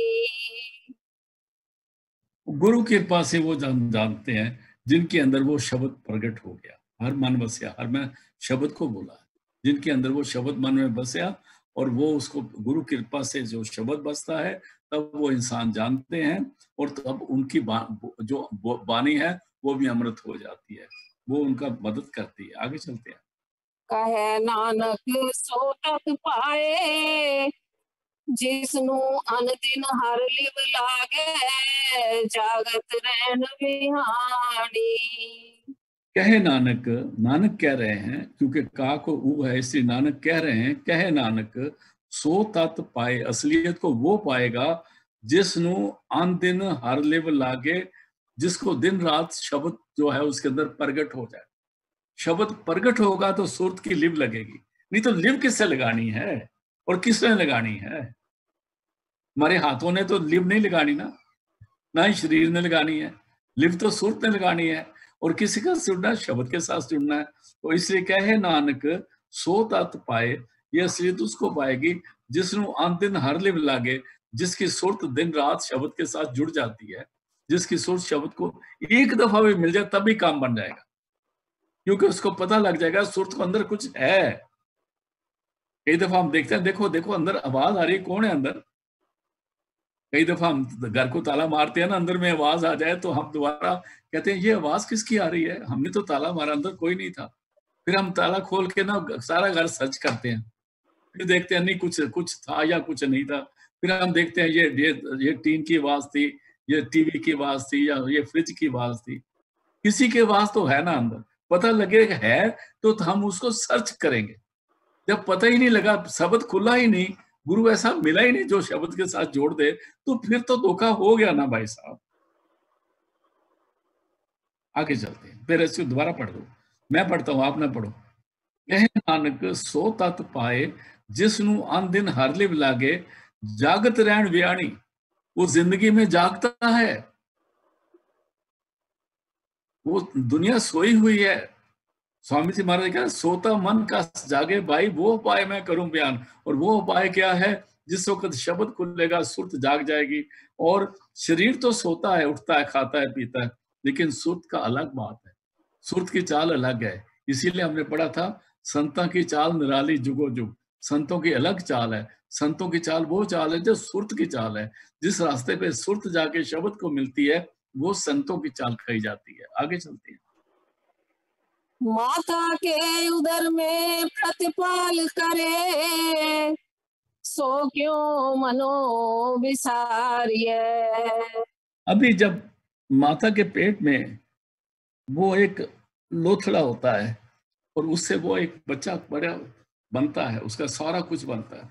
गुरु कृपा से वो जानते हैं जिनके अंदर वो शब्द प्रकट हो गया। हर मन बसया, हर मैं शब्द को बोला, जिनके अंदर वो शब्द मन में बसया और वो उसको गुरु कृपा से जो शब्द बसता है तब वो इंसान जानते हैं और तब उनकी जो वाणी है वो भी अमृत हो जाती है, वो उनका मदद करती है। आगे चलते हैं। कहे नानक सो तक पाए जिसनु अन दिन हर लिव लागे जागत रहन बिहानी। कहे नानक, नानक कह रहे हैं क्योंकि का को ऊ है इसलिए नानक कह रहे हैं, कहे नानक सो तत् पाए, असलियत को वो पाएगा जिसनु आन दिन हर लिव लागे, जिसको दिन रात शब्द जो है उसके अंदर प्रगट हो जाए। शब्द प्रगट होगा तो सुरत की लिव लगेगी, नहीं तो लिव किससे लगानी है और किसने लगानी है? हमारे हाथों ने तो लिव नहीं लगानी ना ही शरीर ने लगानी है, लिव तो सुरत ने लगानी है और किसी का जुड़ना शब्द के साथ जुड़ना है। तो इसलिए कहे नानक सो तत् पाए, ये असलियत उसको पाएगी जिसनु आन दिन हर लिव लागे, जिसकी सुरत दिन रात शब्द के साथ जुड़ जाती है, जिसकी सुरत शब्द को एक दफा भी मिल जाए तब भी काम बन जाएगा, क्योंकि उसको पता लग जाएगा सुरत को अंदर कुछ है। कई दफा हम देखते हैं, देखो देखो अंदर आवाज आ रही है, कौन है अंदर? कई दफा हम घर को ताला मारते हैं ना, अंदर में आवाज आ जाए तो हम दोबारा कहते हैं ये आवाज किसकी आ रही है, हमने तो ताला मारा, अंदर कोई नहीं था। फिर हम ताला खोल के ना सारा घर सर्च करते हैं, फिर देखते हैं नहीं कुछ कुछ था या कुछ नहीं था। फिर हम देखते हैं ये टीन की आवाज थी, ये टीवी की आवाज थी, या ये फ्रिज की आवाज थी। किसी की आवाज तो है ना अंदर, पता लगेगा है तो हम उसको सर्च करेंगे। जब पता ही नहीं लगा, शब्द खुला ही नहीं, गुरु ऐसा मिला ही नहीं जो शब्द के साथ जोड़ दे, तो फिर तो धोखा हो गया ना भाई साहब। आगे चलते हैं, फिर इसको दोबारा पढ़ दो, मैं पढ़ता हूं आप ना पढ़ो। कहे नानक सो तत् पाए जिसनु आन दिन हर लिव लागे जागत रहन व्याणी, वो जिंदगी में जागता है, वो दुनिया सोई हुई है। स्वामी जी महाराज कहा सोता मन का जागे भाई वो उपाय मैं करूं बयान, और वो उपाय क्या है? जिस वक्त शब्द खुलेगा सुरत जाग जाएगी। और शरीर तो सोता है, उठता है, खाता है, पीता है, लेकिन सुरत का अलग बात है, सुरत की चाल अलग है। इसीलिए हमने पढ़ा था संतों की चाल निराली जुगो जुग, संतों की अलग चाल है। संतों की चाल वो चाल है जो सुरत की चाल है, जिस रास्ते पे सुरत जाके शब्द को मिलती है वो संतों की चाल कही जाती है। आगे चलती है। माता के उदर में प्रतिपाल करे सो क्यों मनो विसारिय। अभी जब माता के पेट में वो एक लोथड़ा होता है और उससे वो एक बच्चा बड़ा बनता है, उसका सारा कुछ बनता है।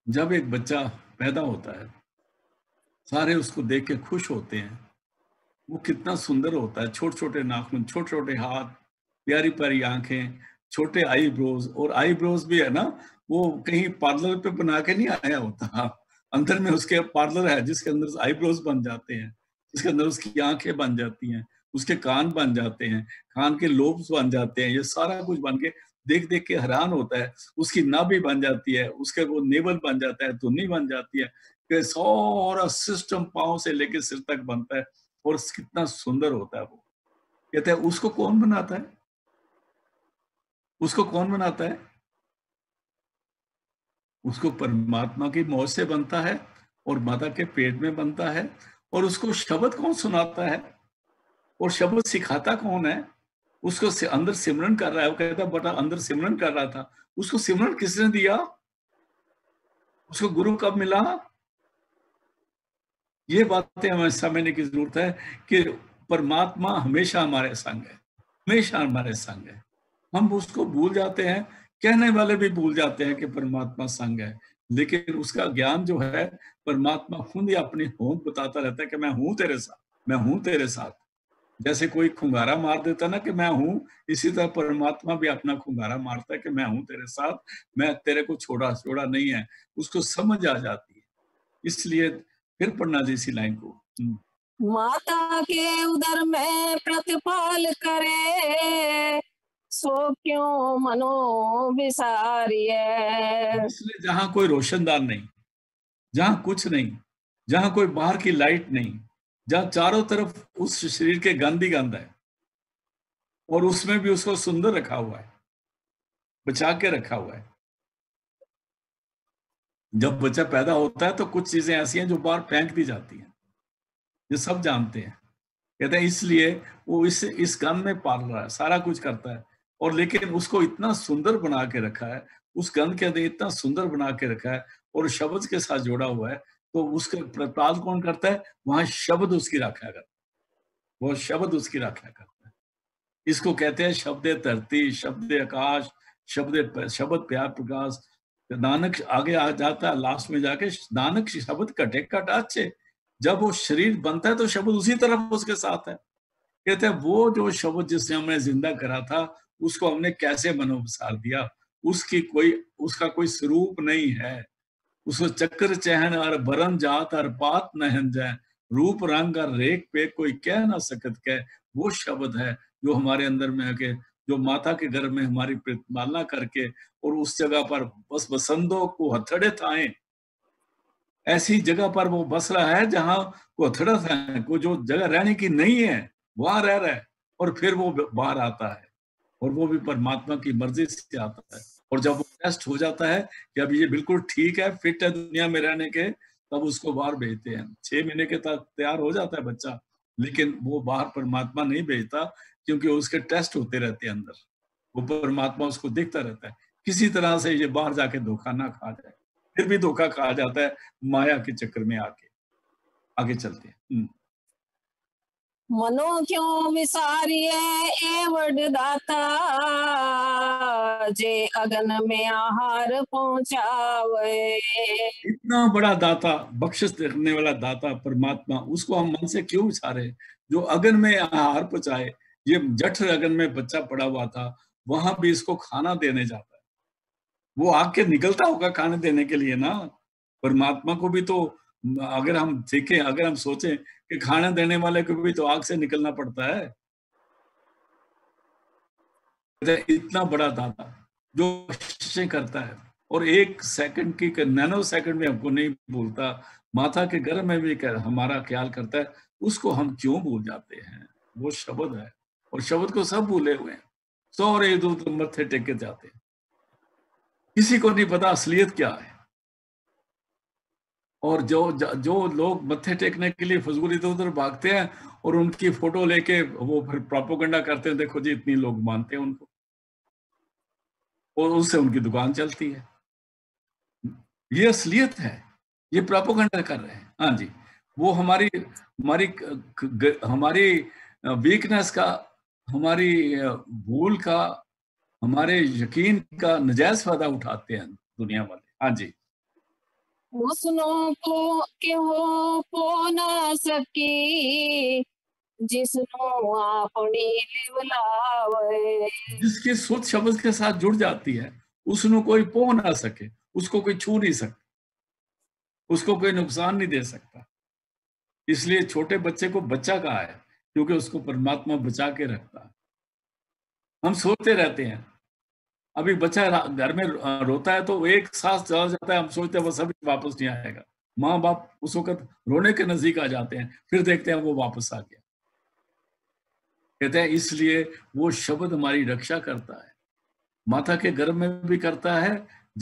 जब एक बच्चा पैदा होता है सारे उसको देख के खुश होते हैं, वो कितना सुंदर होता है, छोटे छोटे नाखून, छोटे छोटे हाथ, प्यारी प्यारी आंखें, छोटे आईब्रोज, और आईब्रोज भी है ना वो कहीं पार्लर पे बना के नहीं आया होता, अंदर में उसके पार्लर है जिसके अंदर आईब्रोज बन जाते हैं, जिसके अंदर उसकी आंखें बन जाती हैं, उसके कान बन जाते हैं, कान के लोब्स बन जाते हैं, ये सारा कुछ बन के देख देख के हैरान होता है। उसकी नाभि बन जाती है, उसके वो नेवल बन जाता है, धुनी बन जाती है, कि सारा सिस्टम पांव से लेके सिर तक बनता है और कितना सुंदर होता है वो। कहते हैं उसको कौन बनाता है? उसको कौन बनाता है? उसको परमात्मा की मौज से बनता है और माता के पेट में बनता है। और उसको शब्द कौन सुनाता है और शब्द सिखाता कौन है? उसको अंदर सिमरन कर रहा है, वो कहता है बेटा अंदर सिमरन कर रहा था, उसको सिमरन किसने दिया? उसको गुरु कब मिला? ये बातें हमें समझने की जरूरत है कि परमात्मा हमेशा हमारे संग है, हमेशा हमारे संग है। हम उसको भूल जाते हैं, कहने वाले भी भूल जाते हैं कि परमात्मा संग है, लेकिन उसका ज्ञान जो है परमात्मा खुद ही अपनी होंद बताता रहता है कि मैं हूं तेरे साथ, मैं हूं तेरे साथ। जैसे कोई खुंगारा मार देता ना कि मैं हूं, इसी तरह परमात्मा भी अपना खुंगारा मारता है कि मैं हूं तेरे साथ, मैं तेरे को छोड़ा छोड़ा नहीं है। उसको समझ आ जाती है। इसलिए फिर पढ़ना जी इसी लाइन को। माता के उदर में प्रतिपाल करे सो क्यों मनो विसारिय। इसलिए जहां कोई रोशनदान नहीं, जहां कुछ नहीं, जहां कोई बाहर की लाइट नहीं, जहां चारों तरफ उस शरीर के गंद ही गंद है, और उसमें भी उसको सुंदर रखा हुआ है, बचा के रखा हुआ है। जब बच्चा पैदा होता है तो कुछ चीजें ऐसी हैं जो बाहर फेंक दी जाती हैं, ये सब जानते हैं। कहते हैं इसलिए वो इस गन में पाल रहा है, सारा कुछ करता है, और लेकिन उसको इतना सुंदर बना के रखा है, उस गन के अंदर इतना सुंदर बना के रखा है और शब्द के साथ जोड़ा हुआ है, तो उसके प्रतिपाल कौन करता है? वहां शब्द उसकी रक्षा करता है, वो शब्द उसकी रक्षा करता है। इसको कहते हैं शब्द धरती, शब्द आकाश, शब्द प्यार प्रकाश। नानक आगे आ जाता है लास्ट में जाके, नानक शब्द कटे कट अच्छे। जब वो शरीर बनता है तो शब्द उसी तरफ उसके साथ है। कहते हैं वो जो शब्द जिसने हमने जिंदा करा था, उसको हमने कैसे मनोबसार दिया, उसका कोई स्वरूप नहीं है। उसको चक्र चहन और बरन जात और पात नहन जाए, रूप रंग और रेख पे कोई कह ना सकत कह। वो शब्द है जो हमारे अंदर में आके, जो माता के गर्भ में हमारी प्रतिपालना करके, और उस जगह पर बस बसंतों को हथड़े थाए, ऐसी जगह पर वो बस रहा है जहां को हथड़ा था, को जो जगह रहने की नहीं है वहां रह रहा है, और फिर वो बाहर आता है, और वो भी परमात्मा की मर्जी से आता है। और जब वो टेस्ट हो जाता है कि अब ये बिल्कुल ठीक है, फिट है दुनिया में रहने के, तब उसको बाहर भेजते हैं। 6 महीने के तक तैयार हो जाता है बच्चा, लेकिन वो बाहर परमात्मा नहीं भेजता, क्योंकि उसके टेस्ट होते रहते हैं अंदर। वो परमात्मा उसको देखता रहता है, किसी तरह से ये बाहर जाके धोखा ना खा जाए। फिर भी धोखा खा जाता है माया के चक्कर में आके। आगे चलते हैं। मनो क्यों विसारिए ए वरदाता, जे अगन में आहार पहुंचावे। इतना बड़ा दाता, बख्शिश देने वाला दाता परमात्मा, उसको हम मन से क्यों विचारे? जो अगन में आहार पहुंचाए। ये जठ अगन में बच्चा पड़ा हुआ था, वहां भी इसको खाना देने जाता है। वो आके निकलता होगा खाने देने के लिए ना। परमात्मा को भी तो, अगर हम देखें, अगर हम सोचें कि खाना देने वाले को भी तो आग से निकलना पड़ता है। इतना बड़ा दाता जो बख्शिशें करता है, और 1 सेकंड की, नैनो सेकंड में हमको नहीं भूलता, माता के गर्भ में भी हमारा ख्याल करता है। उसको हम क्यों भूल जाते हैं? वो शब्द है, और शब्द को सब भूले हुए हैं। सौ इधर उधर मत्थे टेके जाते हैं, किसी को नहीं पता असलियत क्या है। और जो लोग मत्थे टेकने के लिए फजूल इधर उधर भागते हैं, और उनकी फोटो लेके वो फिर प्रोपोगंडा करते हैं, देखो जी इतनी लोग मानते हैं उनको, और उससे उनकी दुकान चलती है। ये असलियत है, ये प्रोपोगंडा कर रहे हैं। हाँ जी, वो हमारी हमारी हमारी वीकनेस का, हमारी भूल का, हमारे यकीन का नजायज फायदा उठाते हैं दुनिया वाले। हाँ जी, उसनो को के हो पो न सकी, जिसनो आपनी लिवलावे। जिसकी सुध शब्द के साथ जुड़ जाती है, उसको कोई पो ना सके, उसको कोई छू नहीं सकता, उसको कोई नुकसान नहीं दे सकता। इसलिए छोटे बच्चे को बच्चा कहा है, क्योंकि उसको परमात्मा बचा के रखता है। हम सोचते रहते हैं, अभी बच्चा घर में रोता है तो एक सांस चला जाता है, हम सोचते हैं बस अभी वापस नहीं आएगा। माँ बाप उस वक्त रोने के नजदीक आ जाते हैं, फिर देखते हैं वो वापस आ गया। कहते हैं इसलिए वो शब्द हमारी रक्षा करता है, माता के गर्भ में भी करता है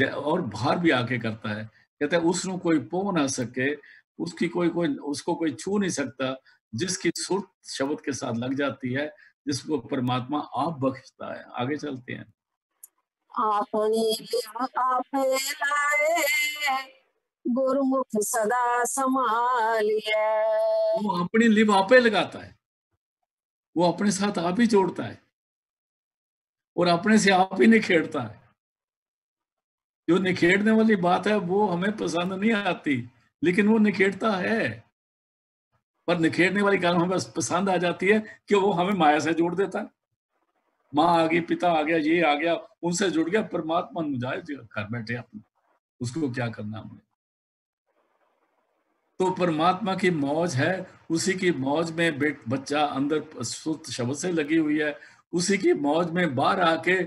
और बाहर भी आके करता है। कहते हैं उसको कोई पो ना सके, उसकी उसको कोई छू नहीं सकता, जिसकी सुर शब्द के साथ लग जाती है, जिसको परमात्मा आप बख्शता है। आगे चलते हैं। आपनी लिव आपे लाए, गुरुमुख सदा संभालिए। वो अपनी लिव आपे लगाता है, वो अपने साथ आप ही जोड़ता है, और अपने से आप ही निखेरता है। जो निखेरने वाली बात है वो हमें पसंद नहीं आती, लेकिन वो निखेरता है। पर निखेरने वाली कारण हमें पसंद आ जाती है कि वो हमें माया से जोड़ देता है। माँ आ गई, पिता आ गया, ये आ गया, उनसे जुड़ गया। परमात्मा जाए घर बैठे अपने, उसको क्या करना हमने। तो परमात्मा की मौज है, उसी की मौज में बच्चा अंदर सुत शब्द से लगी हुई है, उसी की मौज में बाहर आके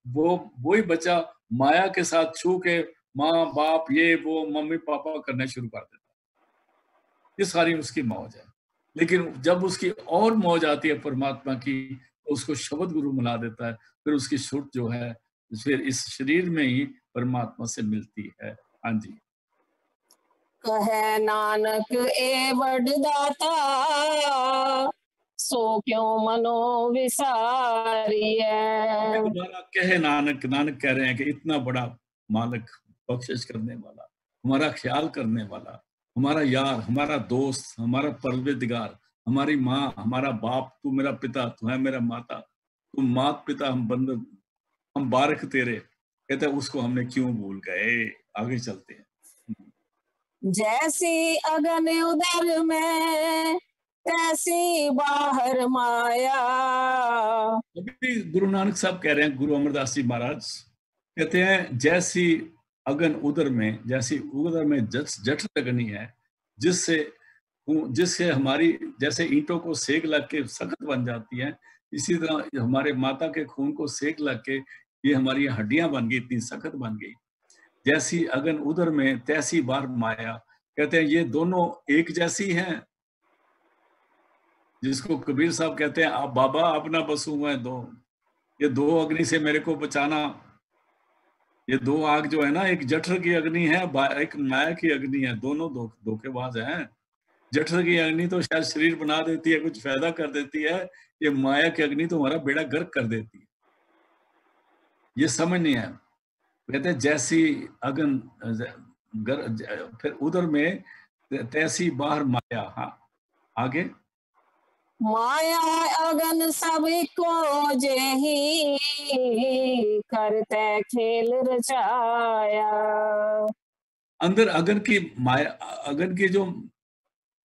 वही बच्चा माया के साथ छू के माँ बाप ये वो मम्मी पापा करने शुरू कर देता है। ये सारी उसकी मौज है। लेकिन जब उसकी और मौज आती है परमात्मा की, उसको शब्द गुरु बना देता है, फिर उसकी छुट जो है फिर इस शरीर में ही परमात्मा से मिलती है। हाँ जी। कहे नानक ए वरदाता, सो क्यों मनो विसारिए। दोबारा कहे नानक, नानक कह रहे हैं कि इतना बड़ा मालिक, बख्शिश करने वाला, हमारा ख्याल करने वाला, हमारा यार, हमारा दोस्त, हमारा परवरदिगार, हमारी माँ, हमारा बाप, तू मेरा पिता, तू है मेरा माता, तू मात पिता, हम बंद, हम बारक तेरे, कहते हैं उसको हमने क्यों भूल गए। आगे चलते हैं। जैसी अगन उदर में, तैसी बाहर माया। अभी गुरु नानक साहब कह रहे हैं, गुरु अमरदास जी महाराज कहते हैं, जैसी अगन उदर में, जैसी उदर में जठ लगनी है, जिससे जिससे हमारी, जैसे ईंटों को सेक लग के सख्त बन जाती है, इसी तरह हमारे माता के खून को सेक लग के ये हमारी हड्डियां बन गई, इतनी सख्त बन गई। जैसी अगन उदर में तैसी बार माया, कहते हैं ये दोनों एक जैसी हैं। जिसको कबीर साहब कहते हैं, आप बाबा अपना बसू मैं दो, ये दो अग्नि से मेरे को बचाना। ये दो आग जो है ना, एक जठर की अग्नि है, एक माया की अग्नि है, दोनों धोखेबाज हैं। जठर की अग्नि तो शायद शरीर बना देती है, कुछ फायदा कर देती है, ये माया की अग्नि तो हमारा बेड़ा गर्क कर देती है। ये समझ नहीं है। कहते हैं जैसी अगन फिर उधर में तैसी बाहर माया। हाँ आगे, माया अगन सबको जेही, करते खेल रचाया। अंदर अगन की माया, अगन की जो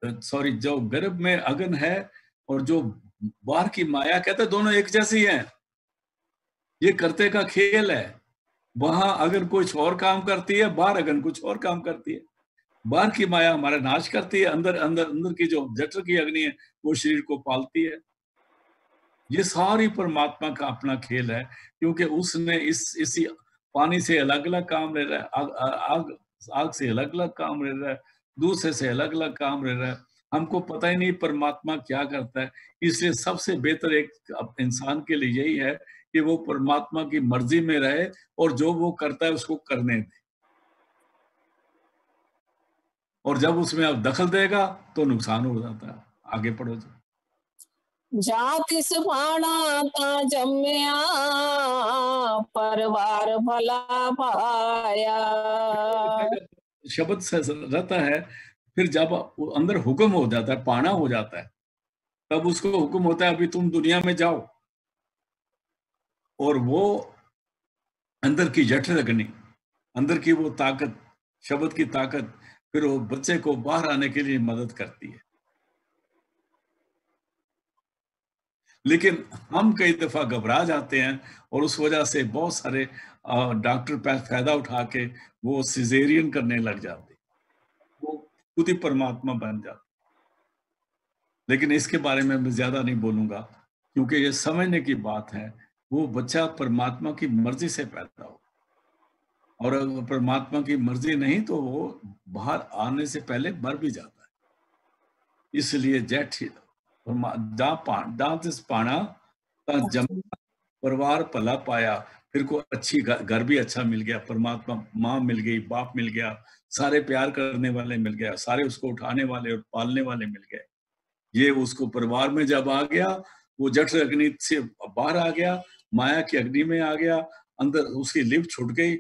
सॉरी जो गर्भ में अगन है और जो बाहर की माया, कहते हैं दोनों एक जैसी हैं। ये करते का खेल है। वहां अगन कुछ और काम करती है, बाहर अगन कुछ और काम करती है। बाहर की माया हमारा नाश करती है, अंदर अंदर अंदर की जो जठर की अग्नि है वो शरीर को पालती है। ये सारी परमात्मा का अपना खेल है, क्योंकि उसने इसी पानी से अलग अलग काम ले रहा है, आग आग से अलग अलग काम ले रहा है, दूसरे से अलग अलग काम ले रहा है। हमको पता ही नहीं परमात्मा क्या करता है। इसलिए सबसे बेहतर एक इंसान के लिए यही है कि वो परमात्मा की मर्जी में रहे और जो वो करता है उसको करने दे। और जब उसमें आप दखल देगा तो नुकसान हो जाता है। आगे पढ़ो जी। जाति सुभाना ता जम्या, परवार भला पाया। शब्द से रहता है, फिर जब अंदर हुक्म हो जाता है, पाना हो जाता है, तब उसको हुक्म होता है अभी तुम दुनिया में जाओ। और वो अंदर की जठर अग्नि, अंदर की वो ताकत, शब्द की ताकत, फिर वो बच्चे को बाहर आने के लिए मदद करती है। लेकिन हम कई दफा घबरा जाते हैं और उस वजह से बहुत सारे डॉक्टर फायदा उठा के वो सिजेरियन करने लग जाते, वो खुद ही परमात्मा बन जाते। लेकिन इसके बारे में मैं ज्यादा नहीं बोलूंगा, क्योंकि ये समझने की बात है, वो बच्चा परमात्मा की मर्जी से पैदा हो, और अगर परमात्मा की मर्जी नहीं तो वो बाहर आने से पहले मर भी जाता है। इसलिए जेठ पाना जम परिवार भला पाया, फिर को अच्छी घर भी अच्छा मिल गया, परमात्मा माँ मिल गई, बाप मिल गया, सारे प्यार करने वाले मिल गया, सारे उसको उठाने वाले और पालने वाले मिल गए। ये उसको परिवार में जब आ गया, वो जठर अग्नि से बाहर आ गया, माया की अग्नि में आ गया, अंदर उसकी लिप छूट गई,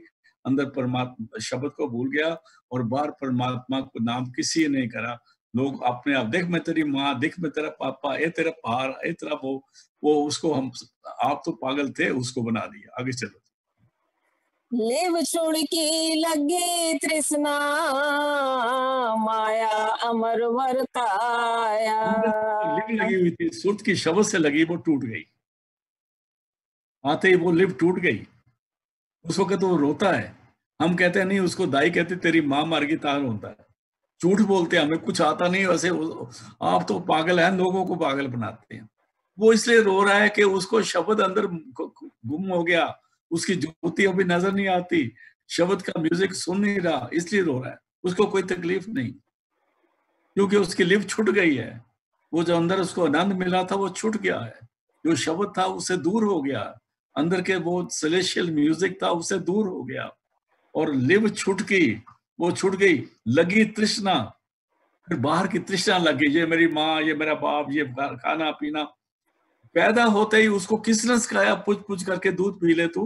अंदर परमात्मा शब्द को भूल गया और बाहर परमात्मा को नाम किसी ने नहीं करा। लोग अपने आप, देख मैं तेरी माँ, देख मैं तेरा पापा, ए तेरा पहाड़, ए तेरा वो उसको हम, आप तो पागल थे, उसको बना दिया। आगे चलो। लेव छोड़ की लगे तृष्णा, माया अमर वर्ताया। लिप लगी हुई थी, सुरत की शब्द से लगी, वो टूट गई। आते ही वो लिप टूट गई। उस वक्त वो रोता है। हम कहते हैं नहीं, उसको दाई कहते तेरी माँ मार गई, तार होता है। झूठ बोलते हैं, हमें कुछ आता नहीं वैसे, आप तो पागल हैं, लोगों को पागल बनाते हैं। वो इसलिए रो रहा है कि उसको शब्द अंदर गुम हो गया, उसकी ज्योति अभी नजर नहीं आती, शब्द का म्यूजिक सुन नहीं रहा, इसलिए रो रहा है। उसको कोई तकलीफ नहीं, क्योंकि उसकी लिप छूट गई है। वो जो अंदर उसको आनंद मिला था वो छूट गया है। जो शब्द था उससे दूर हो गया, अंदर के वो सेलेशियल म्यूजिक था उससे दूर हो गया, और लिव छूट गई, वो छूट गई, लगी तृष्णा, फिर बाहर की तृष्णा लग गई, ये मेरी माँ, ये मेरा बाप, ये खाना पीना। पैदा होते ही उसको किसने सिखाया पुछ पुछ करके दूध पी ले तू?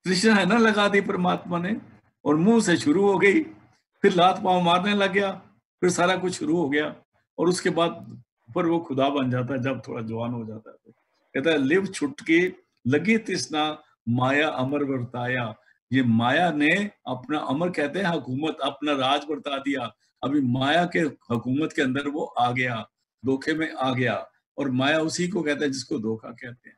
तृष्णा है ना लगा दी परमात्मा ने, और मुंह से शुरू हो गई, फिर लात पांव मारने लग गया, फिर सारा कुछ शुरू हो गया, और उसके बाद फिर वो खुदा बन जाता है जब थोड़ा जवान हो जाता है। तो कहता है लिव छुटकी लगी तृष्णा, माया अमर वर्ताया। ये माया ने अपना, अमर कहते हैं हुकूमत, अपना राज बरता दिया। अभी माया के हुकूमत के अंदर वो आ गया, धोखे में आ गया, और माया उसी को कहते हैं जिसको धोखा कहते हैं।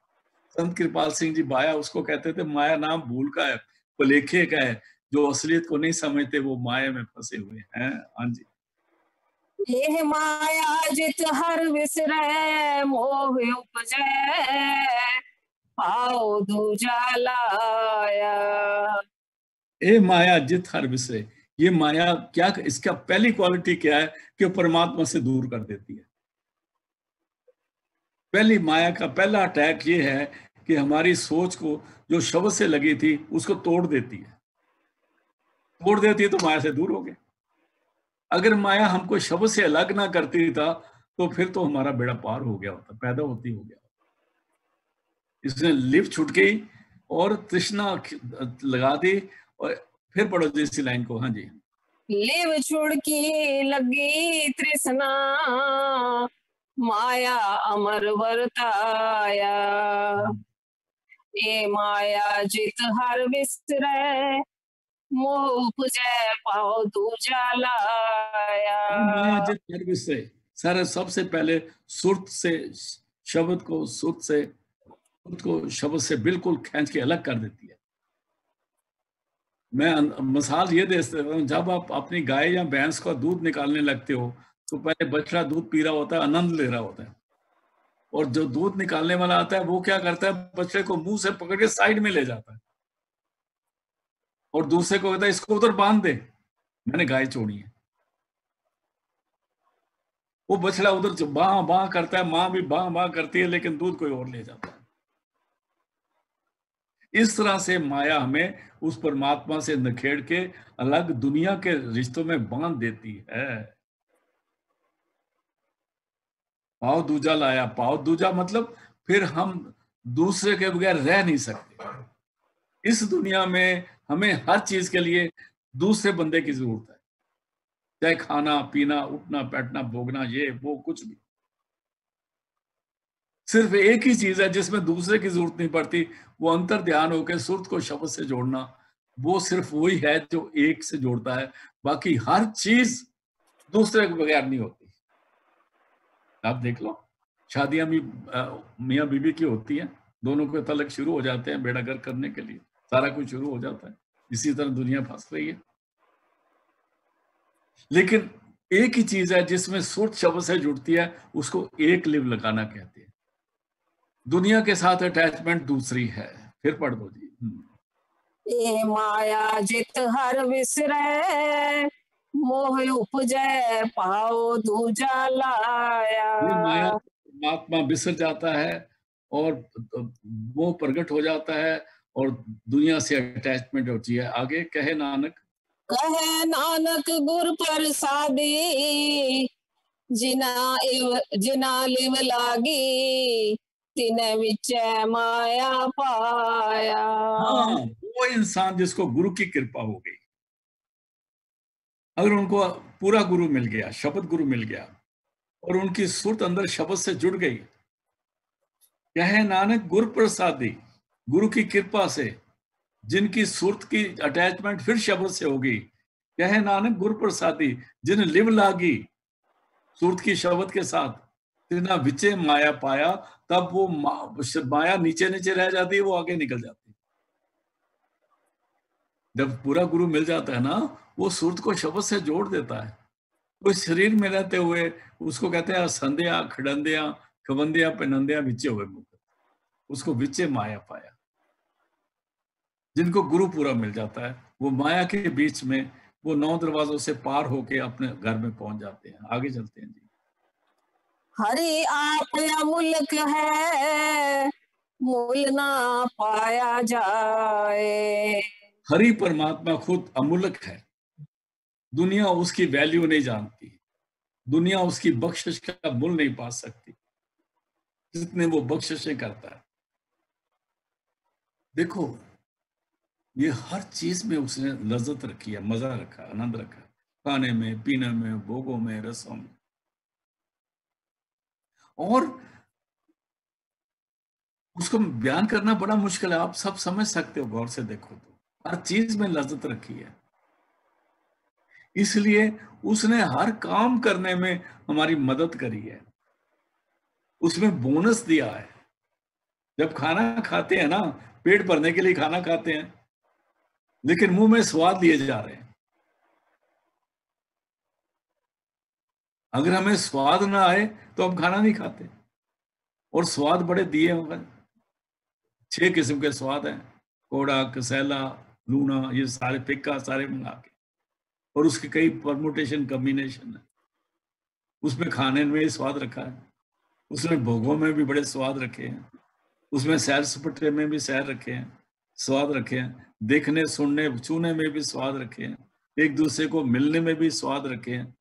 संत कृपाल सिंह जी बाया उसको कहते थे, माया नाम भूल का है, भुलेखे का है, जो असलियत को नहीं समझते वो माया में फंसे हुए हैं। हाँ जी। ये माया जित हर विसरै, मोह उपजै, पाओ दूजा लाया। ए माया जित हर विषय, ये माया क्या, इसका पहली क्वालिटी क्या है कि परमात्मा से दूर कर देती है। पहली माया का पहला अटैक ये है कि हमारी सोच को जो शब्द से लगी थी उसको तोड़ देती है, तोड़ देती है तो माया से दूर हो गए। अगर माया हमको शब्द से अलग ना करती था तो फिर तो हमारा बेड़ा पार हो गया होता, पैदा होती हो गया। इसने लिव छूट गई और तृष्णा लगा दी। और फिर पढ़ो जी इसी लाइन को। हाँ जी। लिव छुड़की लगी तृष्णा, माया अमर वर्ताया। ये माया जित हर विसरै, मोह उपजै, पाओ दूजा लाया। माया जित हर विषय, सारा सबसे पहले सुरत से शब्द को, सुरत से खुद को शब्द से बिल्कुल खींच के अलग कर देती है। मैं मिसाल ये दे सकता हूँ, जब आप अपनी गाय या भैंस का दूध निकालने लगते हो तो पहले बछड़ा दूध पी रहा होता है, आनंद ले रहा होता है, और जो दूध निकालने वाला आता है वो क्या करता है, बछड़े को मुंह से पकड़ के साइड में ले जाता है और दूसरे को कहता है इसको उधर बांध दे, मैंने गाय छोड़ी है। वो बछड़ा उधर बां बां करता है, माँ भी बां बां करती है, लेकिन दूध कोई और ले जाता है। इस तरह से माया हमें उस परमात्मा से नखेड़ के अलग दुनिया के रिश्तों में बांध देती है। पाव दूजा लाया, पाव दूजा मतलब फिर हम दूसरे के बगैर रह नहीं सकते। इस दुनिया में हमें हर चीज के लिए दूसरे बंदे की जरूरत है, चाहे खाना पीना, उठना बैठना, भोगना, ये वो कुछ भी। सिर्फ एक ही चीज है जिसमें दूसरे की जरूरत नहीं पड़ती, वो अंतर ध्यान होकर सुरत को शब्द से जोड़ना। वो सिर्फ वही है जो एक से जोड़ता है, बाकी हर चीज दूसरे के बगैर नहीं होती। आप देख लो, शादियां भी मियाँ बीबी की होती हैं, दोनों के तलक शुरू हो जाते हैं बेड़ा गर्क करने के लिए, सारा कुछ शुरू हो जाता है। इसी तरह दुनिया फंस रही है। लेकिन एक ही चीज है जिसमें सुरत शब्द से जुड़ती है, उसको एक लिव लगाना कहते हैं। दुनिया के साथ अटैचमेंट दूसरी है। फिर पढ़ दो जी। ये माया जित हर विसरै, मोह उपजै, पाओ दूजा लाया। ये माया परमात्मा बिसर जाता है और वो प्रकट हो जाता है और दुनिया से अटैचमेंट होती है। आगे कहे नानक, कहे नानक गुर प्रसादी, जिना लिव लागी, तिने विच माया पाया। हाँ, वो इंसान जिसको गुरु की कृपा हो गई, अगर उनको पूरा गुरु मिल गया, शब्द गुरु मिल गया और उनकी सुरत अंदर शब्द से जुड़ गई, कहे नानक गुरु प्रसादी, गुरु की कृपा से जिनकी सुरत की अटैचमेंट फिर शब्द से होगी, कहे नानक गुरु प्रसादी, जिन लिव लागी सुरत की शब्द के साथ, तिना विचे माया पाया, तब वो माया नीचे नीचे रह जाती है, वो आगे निकल जाती है। जब पूरा गुरु मिल जाता है ना, वो सुरत को शब्द से जोड़ देता है। वो शरीर में रहते हुए उसको कहते हैं संध्या खड़ंदिया खबंदिया पिनंदिया विचे हुए मुख, उसको विचे माया पाया। जिनको गुरु पूरा मिल जाता है वो माया के बीच में, वो 9 दरवाजों से पार होके अपने घर में पहुंच जाते हैं। आगे चलते हैं जी। हरि आप अमूल्य है, मूल ना पाया जाए। हरि परमात्मा खुद अमूल्य है, दुनिया उसकी वैल्यू नहीं जानती, दुनिया उसकी बख्शिश का मूल नहीं पा सकती जितने वो बख्शिशें करता है। देखो, ये हर चीज में उसने लज्जत रखी है, मजा रखा, आनंद रखा, खाने में, पीने में, भोगों में, रसों में। और उसको बयान करना बड़ा मुश्किल है, आप सब समझ सकते हो गौर से देखो तो, हर चीज में लज्जत रखी है। इसलिए उसने हर काम करने में हमारी मदद करी है, उसमें बोनस दिया है। जब खाना खाते हैं ना, पेट भरने के लिए खाना खाते हैं, लेकिन मुंह में स्वाद लिए जा रहे हैं। अगर हमें स्वाद ना आए तो हम खाना नहीं खाते। और स्वाद बड़े दिए होंगे, 6 किस्म के स्वाद हैं, कोड़ा, कसैला, लूना, ये सारे फिक्का, सारे मंगा के, और उसके कई परमुटेशन, कॉम्बिनेशन है। उसमें खाने में स्वाद रखा है, उसमें भोगों में भी बड़े स्वाद रखे हैं, उसमें सैर सपाटे में भी सैर रखे हैं, स्वाद रखे हैं, देखने, सुनने, छूने में भी स्वाद रखे हैं, एक दूसरे को मिलने में भी स्वाद रखे हैं।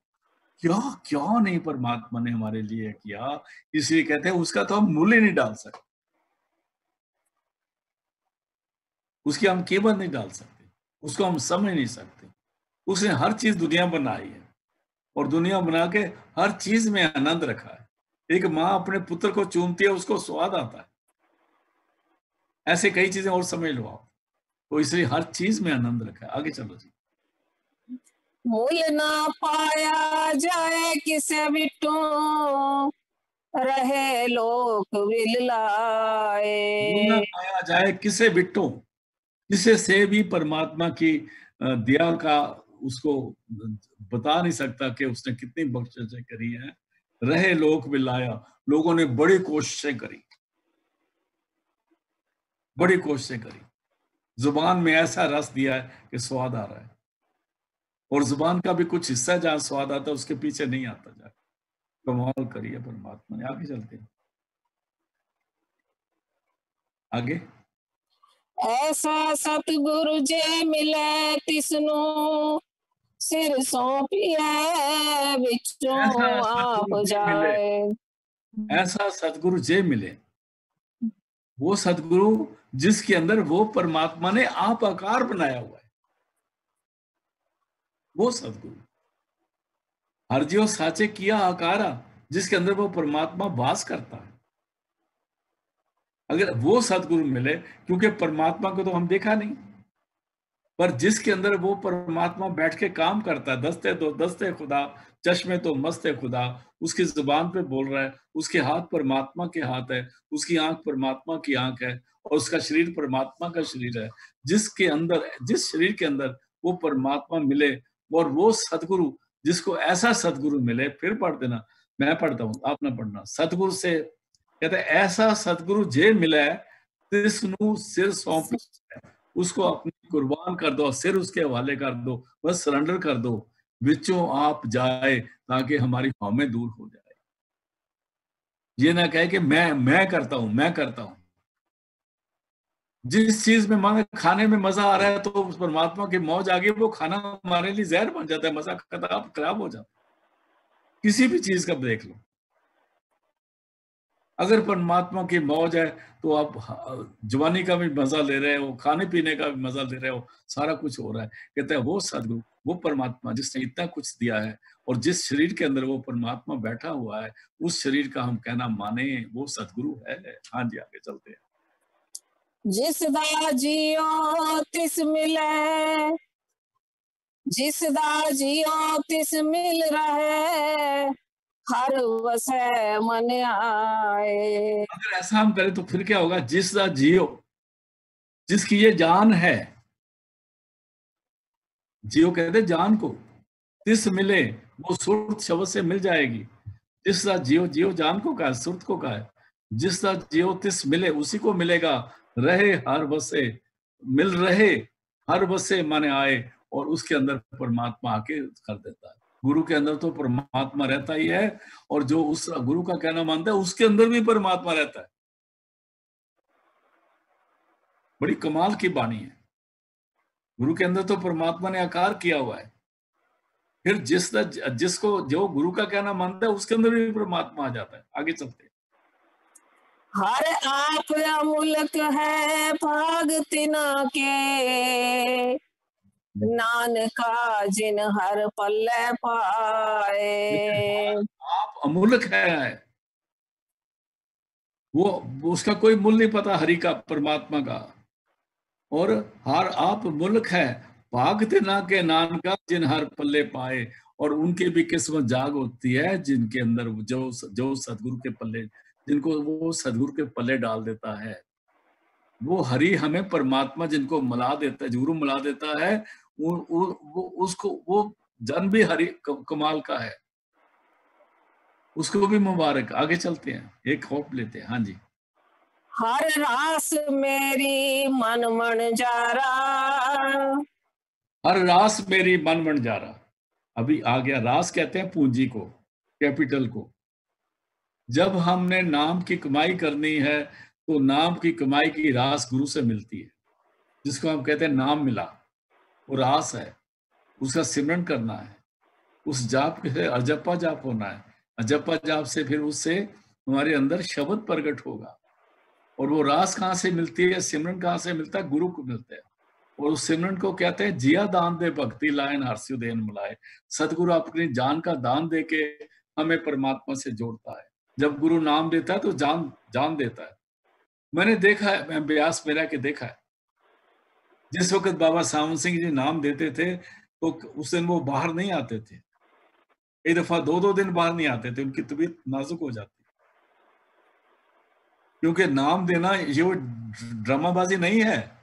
क्या क्या नहीं परमात्मा ने हमारे लिए किया। इसलिए कहते हैं उसका तो हम मूल्य नहीं डाल सकते, उसकी हम कीमत नहीं डाल सकते, उसको हम समझ नहीं सकते। उसने हर चीज दुनिया बनाई है, और दुनिया बना के हर चीज में आनंद रखा है। एक माँ अपने पुत्र को चूमती है, उसको स्वाद आता है। ऐसे कई चीजें और समझ लो आप। तो इसलिए हर चीज में आनंद रखा है। आगे चलो जी। मूल ना पाया जाए किसे बिटू, रहे लोक विललाए। मूल ना पाया जाए किसे बिट्टो, किसे से भी परमात्मा की दया का उसको बता नहीं सकता कि उसने कितनी बख्शिशें करी हैं। रहे लोक विलाया, लोगों ने बड़ी कोशिशें करी, बड़ी कोशिशें करी। जुबान में ऐसा रस दिया है कि स्वाद आ रहा है, और जुबान का भी कुछ हिस्सा जहां स्वाद आता है उसके पीछे नहीं आता जाए। कमाल करी है परमात्मा ने। आगे चलते हैं, आगे। ऐसा सतगुरु जे मिले तिसनु, सिर सौंपिए बिचों ऐसा आप सतगुरु जे मिले, जाए। ऐसा सतगुरु जे मिले, वो सतगुरु जिसके अंदर वो परमात्मा ने आप आकार बनाया हुआ है, वो सतगुरु। हर जियो साचे किया आकारा, जिसके अंदर वो परमात्मा वास करता है। अगर वो सतगुरु मिले, क्योंकि परमात्मा को तो हम देखा नहीं, पर जिसके अंदर वो परमात्मा बैठ के काम करता है, दस्ते तो दस्ते खुदा, चश्मे तो मस्ते खुदा, उसकी जुबान पे बोल रहा है, उसके हाथ परमात्मा के हाथ है, उसकी आंख परमात्मा की आंख है, और उसका शरीर परमात्मा का शरीर है। जिसके अंदर, जिस शरीर के अंदर वो परमात्मा मिले, और वो सतगुरु, जिसको ऐसा सतगुरु मिले, फिर पढ़ देना, मैं पढ़ता हूँ, आप ना पढ़ना। सतगुरु से कहते हैं, ऐसा सतगुरु जे मिला है, तिसनु सिर सौंप, उसको अपनी कुर्बान कर दो, सिर उसके हवाले कर दो, बस सरेंडर कर दो, बिचों आप जाए, ताकि हमारी हमें दूर हो जाए। ये ना कहे कि मैं करता हूं, मैं करता हूं। जिस चीज में मांगे, खाने में मजा आ रहा है तो उस परमात्मा की मौज आ गई, वो खाना हमारे लिए जहर बन जाता है, मजा खराब हो जाता है। किसी भी चीज का देख लो, अगर परमात्मा की मौज है तो आप जवानी का भी मजा ले रहे हो, खाने पीने का भी मजा ले रहे हो, सारा कुछ हो रहा है। कहते हैं वो सदगुरु, वो परमात्मा जिसने इतना कुछ दिया है, और जिस शरीर के अंदर वो परमात्मा बैठा हुआ है, उस शरीर का हम कहना माने, वो सदगुरु है। हाँ जी, आगे चलते हैं। जिस दा जियो तिस मिले, जिस दा जियो तिस मिल रहे, हर वसै मन आए। अगर ऐसा हम करें तो फिर क्या होगा? जिसका जियो, जिसकी ये जान है, जियो कहते जान को, तिस मिले, वो सुरत शब्द से मिल जाएगी। जिसका जियो, जियो जान को कहा है, सुरत को कहा है। जिसका जियो तिस मिले, उसी को मिलेगा। रहे हर बसे, मिल रहे हर बसे माने आए, और उसके अंदर परमात्मा आके कर देता है। गुरु के अंदर तो परमात्मा रहता ही है, और जो उस गुरु का कहना मानता है उसके अंदर भी परमात्मा रहता है। बड़ी कमाल की बाणी है। गुरु के अंदर तो परमात्मा ने आकार किया हुआ है, फिर जिसको जो गुरु का कहना मानता है उसके अंदर भी परमात्मा आ जाता है। आगे चलते हैं। हर आप अमूलक है भाग तिना के, नानका जिन हर पल्ले पाए। आप अमूलक है, वो उसका कोई मूल्य नहीं पता हरि का, परमात्मा का। और हर आप मुल्क है भागते ना के नान का जिन हर पल्ले पाए, और उनकी भी किस्मत जाग होती है जिनके अंदर जो सदगुरु के पल्ले, जिनको वो सदगुरु के पल्ले डाल देता है। वो हरि हमें परमात्मा जिनको मिला देता है, गुरु मिला देता है, वो उसको वो जन भी हरि कमाल का है, उसको भी मुबारक। आगे चलते हैं, एक होप लेते हैं। हाँ जी। हर रास मेरी मन मन जारा, हर रास मेरी मन मन जा रहा। अभी आ गया, रास कहते हैं पूंजी को, कैपिटल को। जब हमने नाम की कमाई करनी है तो नाम की कमाई की रास गुरु से मिलती है, जिसको हम कहते हैं नाम मिला, वो रास है। उसका सिमरन करना है, उस जाप से अजप्पा जाप होना है, अजप्पा जाप से फिर उससे हमारे अंदर शब्द प्रकट होगा। और वो रास कहाँ से मिलती है, सिमरन कहाँ से मिलता है, गुरु को मिलता है। और उस सिमरन को कहते हैं जिया दान दे भक्ति लायन हर्षु देन मिलाए। सतगुरु अपनी जान का दान दे के हमें परमात्मा से जोड़ता है। जब गुरु नाम देता है तो जान देता है। मैंने देखा है, मैं ब्यास मेरा के देखा है, जिस वक्त बाबा सावन सिंह जी नाम देते थे तो उस दिन वो बाहर नहीं आते थे। कई दफा 2-2 दिन बाहर नहीं आते थे, उनकी तबीयत नाजुक हो जाती। क्योंकि नाम देना ये वो ड्रामाबाजी नहीं है।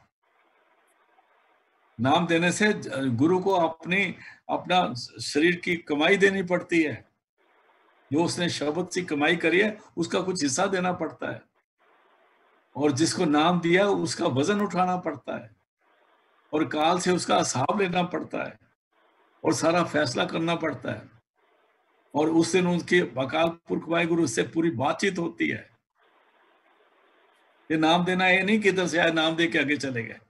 नाम देने से गुरु को अपना शरीर की कमाई देनी पड़ती है। जो उसने शब्द से कमाई करी है उसका कुछ हिस्सा देना पड़ता है, और जिसको नाम दिया उसका वजन उठाना पड़ता है, और काल से उसका हिसाब लेना पड़ता है, और सारा फैसला करना पड़ता है। और उस दिन उनके अकाल पुरख वाहिगुरु से पूरी बातचीत होती है। ये नाम देना ये नहीं कि इधर से आए नाम दे के आगे चले गए।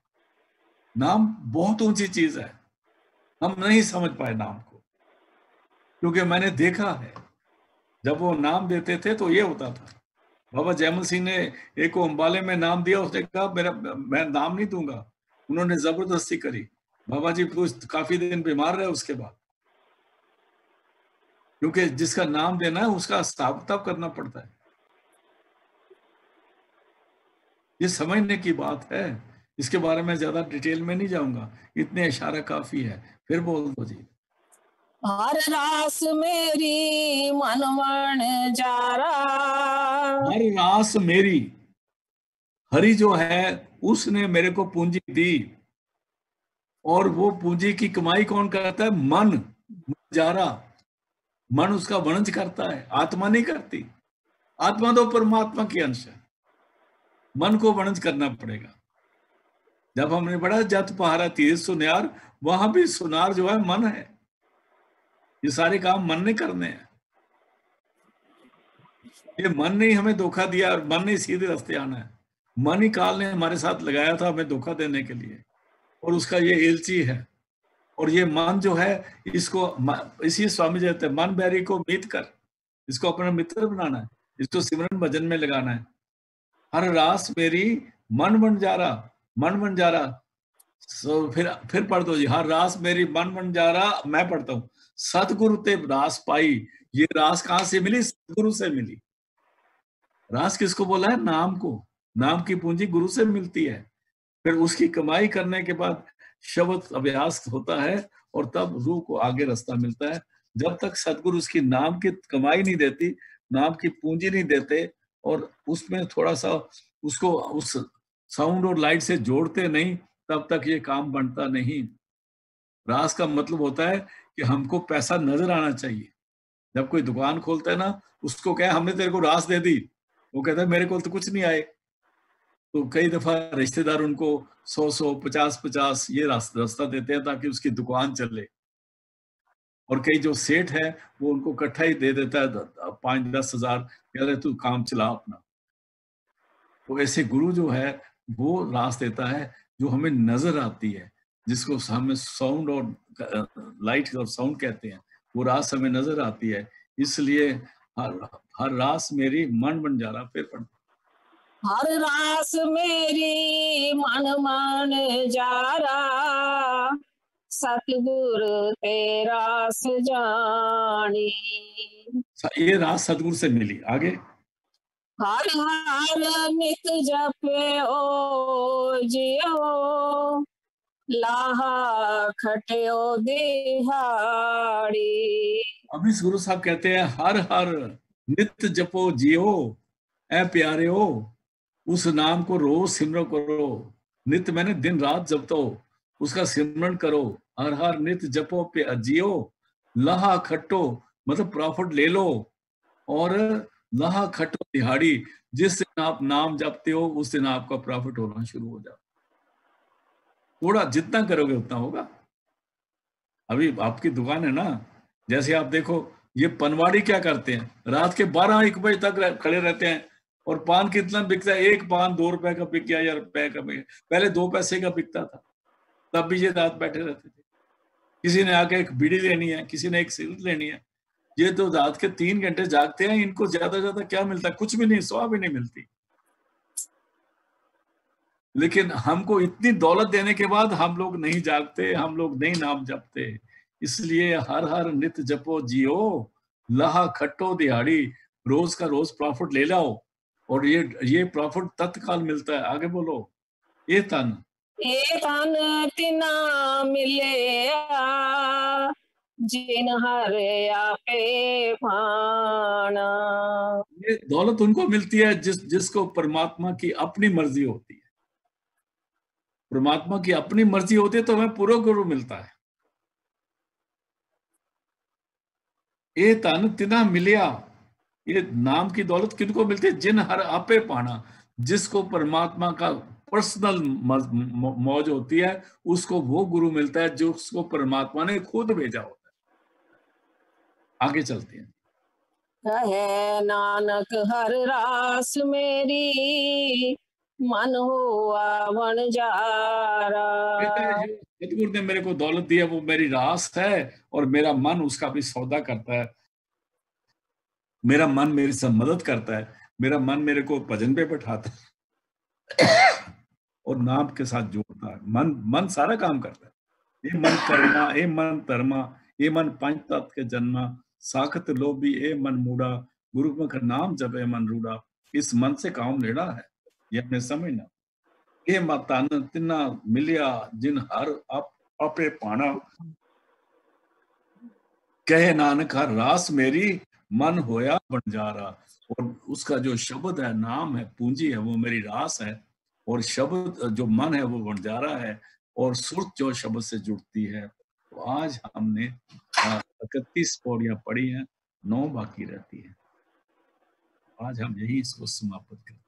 नाम बहुत ऊंची चीज है, हम नहीं समझ पाए नाम को, क्योंकि मैंने देखा है जब वो नाम देते थे तो ये होता था। बाबा जयमल सिंह ने एक को अंबाले में नाम दिया, उसने कहा मैं नाम नहीं दूंगा। उन्होंने जबरदस्ती करी। बाबा जी काफी दिन बीमार रहे उसके बाद, क्योंकि जिसका नाम देना है उसका हिसाब किताब करना पड़ता है। ये समझने की बात है, इसके बारे में ज्यादा डिटेल में नहीं जाऊंगा, इतने इशारा काफी है। फिर बोल दो जी। हर रास मेरी मन मन जारा, हर रास मेरी, हरि जो है उसने मेरे को पूंजी दी, और वो पूंजी की कमाई कौन करता है, मन जारा। मन उसका वणज करता है, आत्मा नहीं करती। आत्मा तो परमात्मा की अंश है, मन को वणज करना पड़ेगा। जब हमने पढ़ा जत पहारा तीर सुनार, वहां भी सुनार जो है मन है। ये सारे काम मन ने करने हैं। ये मन ने हमें धोखा दिया, और मन ने सीधे रास्ते आना है। मन ही काल ने हमारे साथ लगाया था हमें धोखा देने के लिए, और उसका ये एलची है। और ये मन जो है इसको इसी स्वामी जी कहते हैं, मन बैरी को मीत कर, इसको अपना मित्र बनाना है, इसको सिमरन भजन में लगाना है। हर रास मेरी मन बंजारा, मन बंजारा। फिर पढ़ दो जी। हर रास मेरी मन बंजारा, मैं पढ़ता हूँ। सतगुरु ते रास पाई। ये रास कहां से मिली, सतगुरु से मिली। रास किसको बोला है, नाम को। नाम की पूंजी गुरु से मिलती है। फिर उसकी कमाई करने के बाद शब्द अभ्यास होता है, और तब रूह को आगे रास्ता मिलता है। जब तक सदगुरु उसकी नाम की कमाई नहीं देती, नाम की पूंजी नहीं देते, और उसमें थोड़ा सा उसको उस साउंड और लाइट से जोड़ते नहीं, तब तक ये काम बनता नहीं। रास का मतलब होता है कि हमको पैसा नजर आना चाहिए। जब कोई दुकान खोलता है ना, उसको क्या हमने तेरे को रास दे दी, वो कहता है मेरे को तो कुछ नहीं आए। तो कई दफा रिश्तेदार उनको 100-100, 50-50 ये रास्ता देते हैं ताकि उसकी दुकान चले। और कई जो सेठ है वो उनको इकट्ठा ही दे देता है 5-10 हजार, कह रहे तू काम चला अपना। तो ऐसे गुरु जो है वो रास देता है जो हमें नजर आती है, जिसको हमें साउंड और लाइट और साउंड कहते हैं, वो रास हमें नजर आती है। इसलिए हर हर रास मेरी मन बन जा रहा। फिर पढ़। हर रास मेरी मन मन जारा, सतगुरु तेरा जानी। ये रास सतगुरु से मिली। आगे हर हर नित जपे ओ जियो, लाहा खटियो दिहाड़ी। अभी गुरु साहब कहते हैं हर हर नित जपो जियो ऐ प्यारे हो, उस नाम को रोज सिमरो करो। नित मैंने दिन रात जपतो, उसका सिमरन करो। हर हर नित जपो पे जियो, लहा खट्टो मतलब प्रॉफिट ले लो, और लहा खट्टो दिहाड़ी, जिस दिन आप नाम जपते हो उस दिन आपका प्रॉफिट होना शुरू हो जाता। थोड़ा जितना करोगे उतना होगा। अभी आपकी दुकान है ना, जैसे आप देखो ये पनवाड़ी क्या करते हैं, रात के 12-1 बजे तक खड़े रहते हैं, और पान कितना बिकता है, एक पान 2 रुपए का बिक गया या रुपए का बिक गया। पहले 2 पैसे का बिकता था, तब भी ये रात बैठे रहते थे। किसी ने आके एक बीड़ी लेनी है, किसी ने एक सिगरेट लेनी है, ये तो रात के 3 घंटे जागते हैं। इनको ज्यादा ज्यादा क्या मिलता है, कुछ भी नहीं, सौ भी नहीं मिलती। लेकिन हमको इतनी दौलत देने के बाद हम लोग नहीं जागते, हम लोग नहीं नाम जपते। इसलिए हर हर नित जपो जियो, लहा खट्टो दिहाड़ी, रोज का रोज प्रॉफिट ले लाओ, और ये प्रॉफिट तत्काल मिलता है। आगे बोलो। ये तन तिना मिले जिन हरे आपे पाना। ये दौलत उनको मिलती है जिसको परमात्मा की अपनी मर्जी होती है। परमात्मा की अपनी मर्जी होती है तो हमें पूरा गुरु मिलता है। ये तन तिना मिलिया, ये नाम की दौलत किनको मिलती है, जिन हर आपे पाना, जिसको परमात्मा का पर्सनल मौज होती है, उसको वो गुरु मिलता है जो उसको परमात्मा ने खुद भेजा होता है। आगे चलते हैं। कहे नानक हर रास मेरी, मन हुआ वनजारा। सतगुरु ने मेरे को दौलत दी है, वो मेरी रास है, और मेरा मन उसका भी सौदा करता है। मेरा मन मेरी सब मदद करता है, मेरा मन मेरे को भजन पे बैठाता है और नाम के साथ जोड़ता है। मन सारा काम करता है। ए मन कर्मा ए मन धर्मा, ए मन पंच तत्व के जन्मा, साखत लोभी ए मन मूड़ा, गुरुमुख नाम जप ए मन रूड़ा। इस मन से काम लेना है, ये अपने समझना। ए मतन तिना मिलिया जिन हर आपे पाना, कहे नानक हर रास मेरी, मन होया बंजारा। और उसका जो शब्द है, नाम है, पूंजी है, वो मेरी रास है, और शब्द जो मन है वो बंजारा है, और सुरत जो शब्द से जुड़ती है। तो आज हमने 31 पौड़ियां पढ़ी हैं, 9 बाकी रहती है। आज हम यही इसको समाप्त करते हैं।